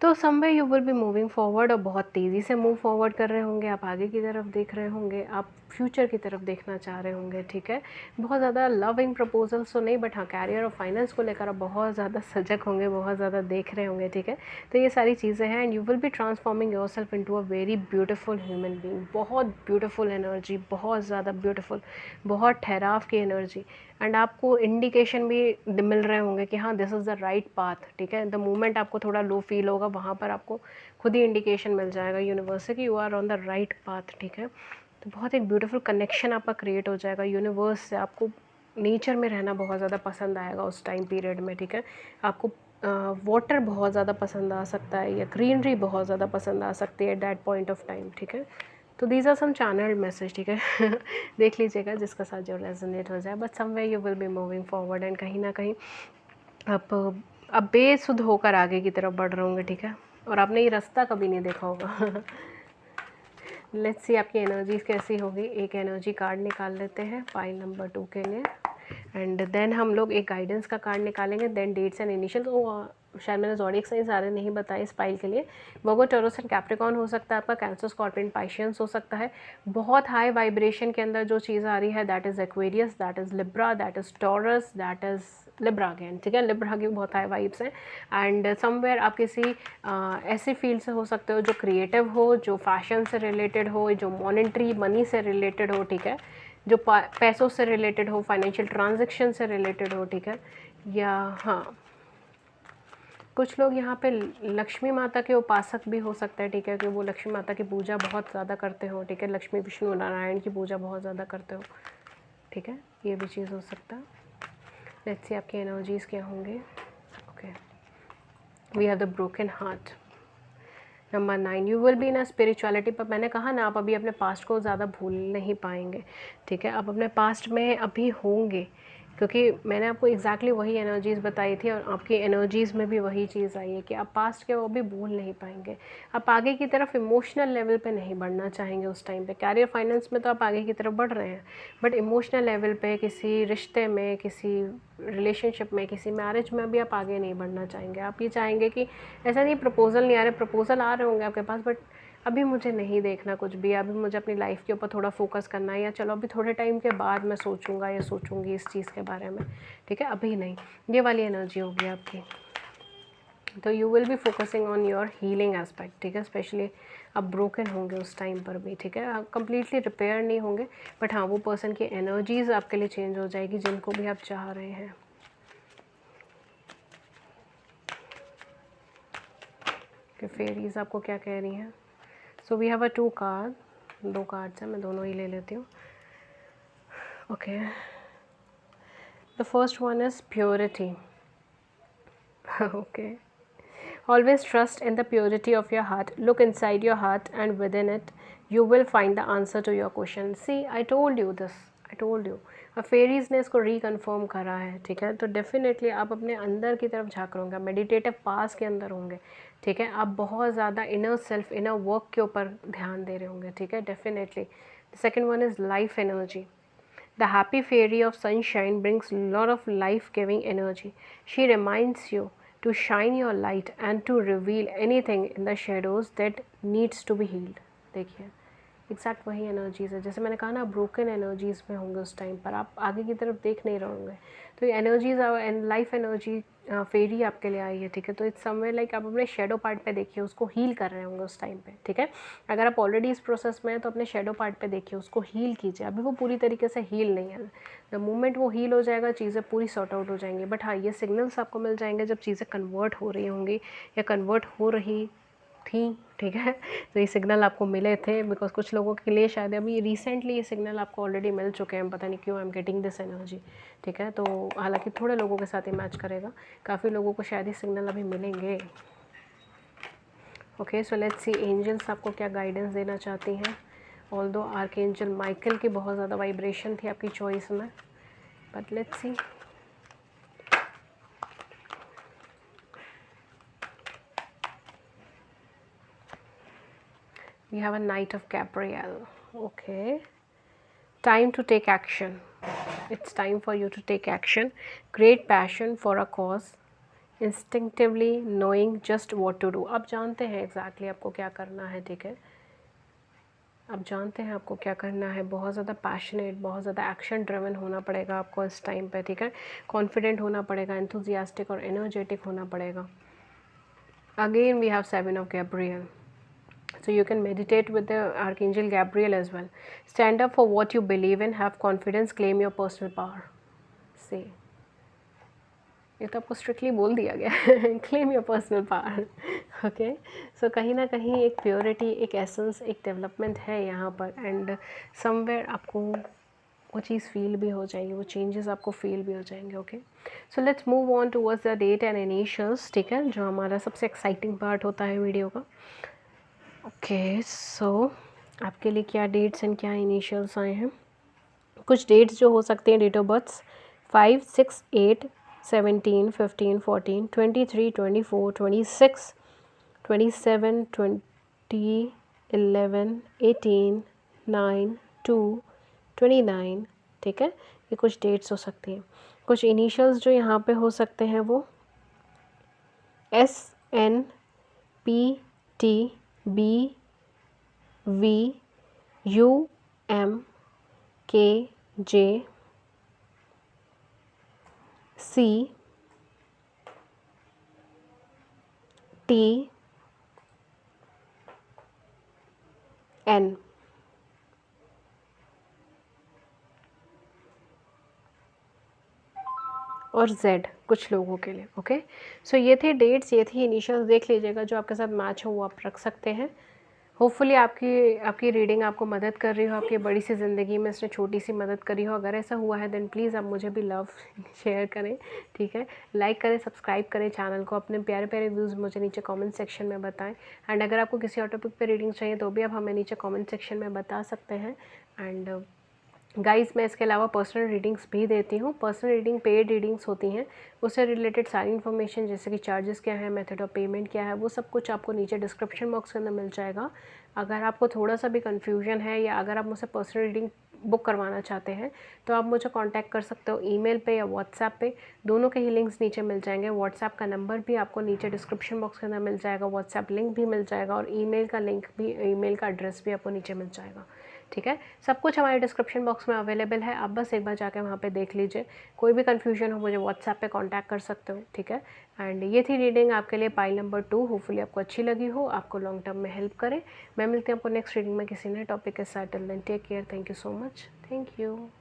तो someway you will be moving forward, और बहुत तेज़ी से मूव फॉरवर्ड कर रहे होंगे, आप आगे की तरफ देख रहे होंगे, आप फ्यूचर की तरफ देखना चाह रहे होंगे, ठीक है। बहुत ज़्यादा लविंग प्रपोजल्स तो नहीं, बट हाँ कैरियर और फाइनेंस को लेकर आप बहुत ज़्यादा सजग होंगे, बहुत ज़्यादा देख रहे होंगे, ठीक है। तो ये सारी चीज़ें हैं, and you will B transforming your self into a very beautiful human being, बहुत ब्यूटीफुल एनर्जी, बहुत ज़्यादा ब्यूटीफुल, बहुत ठहराव की एनर्जी, एंड आपको इंडिकेशन भी मिल रहे होंगे कि हाँ this is the right path, ठीक है। द मोमेंट आपको थोड़ा लो फील होगा, वहाँ पर आपको खुद ही इंडिकेशन मिल जाएगा यूनिवर्स से कि you are on the right path, ठीक है। तो बहुत एक ब्यूटीफुल कनेक्शन आपका क्रिएट हो जाएगा यूनिवर्स से। आपको नेचर में रहना बहुत ज़्यादा पसंद आएगा उस टाइम पीरियड में, ठीक है। आपको वाटर बहुत ज़्यादा पसंद आ सकता है, या ग्रीनरी बहुत ज़्यादा पसंद आ सकती है at that point of time, ठीक है। तो these are some channelled message, ठीक है। देख लीजिएगा जिसका साथ जो रेजोनेट हो जाए, but somewhere you will be moving forward, and कहीं ना कहीं आप बेसुध होकर आगे की तरफ बढ़ रहे होंगे, ठीक है, और आपने ये रास्ता कभी नहीं देखा होगा। लेट्स सी आपकी एनर्जीज कैसी होगी। एक एनर्जी कार्ड निकाल लेते हैं पाइल नंबर 2 के लिए, एंड देन हम लोग एक गाइडेंस का कार्ड निकालेंगे, देन डेट्स एंड इनिशियल। तो शायद मैंने ज़ोडिएक साइन सारे नहीं बताए इस पाइल के लिए। वर्गो, टॉरस एंड कैप्रिकॉर्न हो सकता है आपका, कैंसर, स्कॉर्पियन, पाइशियंस हो सकता है। बहुत हाई वाइब्रेशन के अंदर जो चीज़ आ रही है that is Aquarius, that is Libra, that is taurus, that is Libra again, ठीक है। लिब्रा की बहुत हाई वाइब्स हैं। एंड समवेयर आप किसी ऐसे फील्ड से हो सकते हो जो क्रिएटिव हो, जो फैशन से रिलेटेड हो, जो मॉनेटरी मनी से रिलेटेड हो, ठीक है, जो पैसों से रिलेटेड हो, फाइनेंशियल ट्रांजेक्शन से रिलेटेड हो, ठीक है। या हाँ, कुछ लोग यहाँ पे लक्ष्मी माता के उपासक भी हो सकते हैं, ठीक है, कि वो लक्ष्मी माता की पूजा बहुत ज़्यादा करते हो, ठीक है, लक्ष्मी विष्णु नारायण की पूजा बहुत ज़्यादा करते हो, ठीक है, ये भी चीज़ हो सकता है। लेट्स सी आपकी एनर्जीज़ क्या होंगे। Okay, we have the broken heart. Number 9, you will be in a spirituality. पर मैंने कहा ना, आप अभी अपने पास्ट को ज़्यादा भूल नहीं पाएंगे, ठीक है। आप अपने पास्ट में अभी होंगे, क्योंकि मैंने आपको एग्जैक्टली वही एनर्जीज़ बताई थी और आपकी एनर्जीज़ में भी वही चीज़ आई है कि आप पास्ट के वो भी भूल नहीं पाएंगे। आप आगे की तरफ इमोशनल लेवल पे नहीं बढ़ना चाहेंगे उस टाइम पे। कैरियर फाइनेंस में तो आप आगे की तरफ बढ़ रहे हैं, बट इमोशनल लेवल पे किसी रिश्ते में, किसी रिलेशनशिप में, किसी मैरिज में अभी आप आगे नहीं बढ़ना चाहेंगे। आप ये चाहेंगे कि ऐसा नहीं प्रपोजल नहीं आ रहे, प्रपोजल आ रहे होंगे आपके पास, बट अभी मुझे नहीं देखना कुछ भी, अभी मुझे अपनी लाइफ के ऊपर थोड़ा फोकस करना है, या चलो अभी थोड़े टाइम के बाद मैं सोचूंगा या सोचूंगी इस चीज़ के बारे में, ठीक है, अभी नहीं। ये वाली एनर्जी होगी आपकी। तो you will be focusing on your healing aspect, ठीक है। स्पेशली आप ब्रोकन होंगे उस टाइम पर भी, ठीक है, आप कम्प्लीटली रिपेयर नहीं होंगे, बट हाँ, वो पर्सन की एनर्जीज़ आपके लिए चेंज हो जाएगी जिनको भी आप चाह रहे हैं। कि फेरीज आपको क्या कह रही हैं। So we have a 2 card, 2 cards हैं, मैं दोनों ही ले लेती हूँ। Okay, the first one is purity. Okay, always trust in the purity of your heart. Look inside your heart and within it you will find the answer to your question. See, I told you this, I told you. अब fairies ने इसको reconfirm करा है, ठीक है। तो definitely आप अपने अंदर की तरफ झाँक रहे होंगे, मेडिटेटिव पास के अंदर होंगे, ठीक है। आप बहुत ज़्यादा इनर सेल्फ, इनर वर्क के ऊपर ध्यान दे रहे होंगे, ठीक है, definitely. The second one is life energy. The happy fairy of sunshine brings a lot of life-giving energy. She reminds you to shine your light and to reveal anything in the shadows that needs to be healed. देखिए, exact वही energies है, जैसे मैंने कहा ना, broken energies में होंगे उस टाइम पर, आप आगे की तरफ देख नहीं रहे होंगे। तो ये एनर्जीज़ एंड लाइफ एनर्जी फेरी आपके लिए आई है, ठीक है। तो इट्स समवेयर लाइक आप अपने शेडो पार्ट पे देखिए, उसको हील कर रहे होंगे उस टाइम पे, ठीक है। अगर आप ऑलरेडी इस प्रोसेस में हैं तो अपने शेडो पार्ट पे देखिए, उसको हील कीजिए। अभी वो पूरी तरीके से हील नहीं है, द मोमेंट वो हील हो जाएगा चीज़ें पूरी सॉर्ट आउट हो जाएंगी। बट हाँ, ये सिग्नल्स आपको मिल जाएंगे जब चीज़ें कन्वर्ट हो रही होंगी या कन्वर्ट हो रही थी, ठीक है। तो ये सिग्नल आपको मिले थे, बिकॉज कुछ लोगों के लिए शायद अभी रिसेंटली ये सिग्नल आपको ऑलरेडी मिल चुके हैं, पता नहीं क्यों I am getting this energy, ठीक है। तो हालांकि थोड़े लोगों के साथ ये मैच करेगा, काफ़ी लोगों को शायद ये सिग्नल अभी मिलेंगे। Okay, so let's see angels आपको क्या गाइडेंस देना चाहती हैं। ऑल्दो आर्कएंजल माइकल की बहुत ज़्यादा वाइब्रेशन थी आपकी चॉइस में, but let's see. We have a Knight of Gabriel. Okay, time to take action. It's time for you to take action. Great passion for a cause. Instinctively knowing just what to do. आप जानते हैं exactly आपको क्या करना है, ठीक है। आप जानते हैं आपको क्या करना है, बहुत ज़्यादा पैशनेट, बहुत ज़्यादा एक्शन ड्रिवन होना पड़ेगा आपको इस टाइम पे, ठीक है। कॉन्फिडेंट होना पड़ेगा, एंथुजियास्टिक और एनर्जेटिक होना पड़ेगा। Again we have 7 of Gabriel. So you can meditate with the Archangel Gabriel as well. Stand up for what you believe in, have confidence, claim your personal power. See, ये तो आपको strictly बोल दिया गया है, claim your personal power. Okay, so कहीं ना कहीं एक प्योरिटी, एक एसेंस, एक डेवलपमेंट है यहाँ पर, एंड समवेयर आपको वो चीज़ फील भी हो जाएगी, वो चेंजेस आपको फील भी हो जाएंगे। Okay, so let's move on towards the date and initials, ठीक है, जो हमारा सबसे एक्साइटिंग पार्ट होता है वीडियो का। ओके, सो आपके लिए क्या डेट्स एंड क्या इनिशियल्स आए हैं। कुछ डेट्स जो हो सकते हैं, डेट ऑफ बर्थ 5, 6, 8, 17, 15, 14, 23, 24, 26, 27, 20, 11, 18, 9, 2, 29, ठीक है। ये कुछ डेट्स हो सकती हैं। कुछ इनिशियल्स जो यहाँ पे हो सकते हैं वो SNPTBVUMKJCTN और Z कुछ लोगों के लिए। ओके, सो ये थे डेट्स, ये थी इनिशियल्स। देख लीजिएगा जो आपके साथ मैच हो वो आप रख सकते हैं। होपफुली आपकी रीडिंग आपको मदद कर रही हो, आपकी बड़ी सी ज़िंदगी में इसने छोटी सी मदद करी हो। अगर ऐसा हुआ है देन प्लीज़ आप मुझे भी लव शेयर करें, ठीक है, लाइक करें, सब्सक्राइब करें चैनल को, अपने प्यारे प्यारे व्यूज़ मुझे नीचे कमेंट सेक्शन में बताएं। एंड अगर आपको किसी और टॉपिक पे रीडिंग चाहिए तो भी आप हमें नीचे कमेंट सेक्शन में बता सकते हैं। एंड गाइस मैं इसके अलावा पर्सनल रीडिंग्स भी देती हूँ। पर्सनल रीडिंग पेड रीडिंग्स होती हैं, उससे रिलेटेड सारी इन्फॉर्मेशन जैसे कि चार्जेस क्या है, मेथड ऑफ पेमेंट क्या है, वो सब कुछ आपको नीचे डिस्क्रिप्शन बॉक्स के अंदर मिल जाएगा। अगर आपको थोड़ा सा भी कन्फ्यूजन है या अगर आप मुझसे पर्सनल रीडिंग बुक करवाना चाहते हैं तो आप मुझे कांटेक्ट कर सकते हो ईमेल पे या व्हाट्सएप पे, दोनों के ही लिंक्स नीचे मिल जाएंगे। व्हाट्सएप का नंबर भी आपको नीचे डिस्क्रिप्शन बॉक्स के अंदर मिल जाएगा, व्हाट्सएप लिंक भी मिल जाएगा और ईमेल का लिंक भी, ईमेल का एड्रेस भी आपको नीचे मिल जाएगा, ठीक है। सब कुछ हमारे डिस्क्रिप्शन बॉक्स में अवेलेबल है, आप बस एक बार जाके वहाँ पे देख लीजिए। कोई भी कन्फ्यूजन हो मुझे व्हाट्सएप पे कांटेक्ट कर सकते हो, ठीक है। एंड ये थी रीडिंग आपके लिए पाइल नंबर 2। होपफुली आपको अच्छी लगी हो, आपको लॉन्ग टर्म में हेल्प करे। मैं मिलती हूँ आपको नेक्स्ट रीडिंग में किसी नए टॉपिक के साथ। Till then take care, thank you so much, thank you.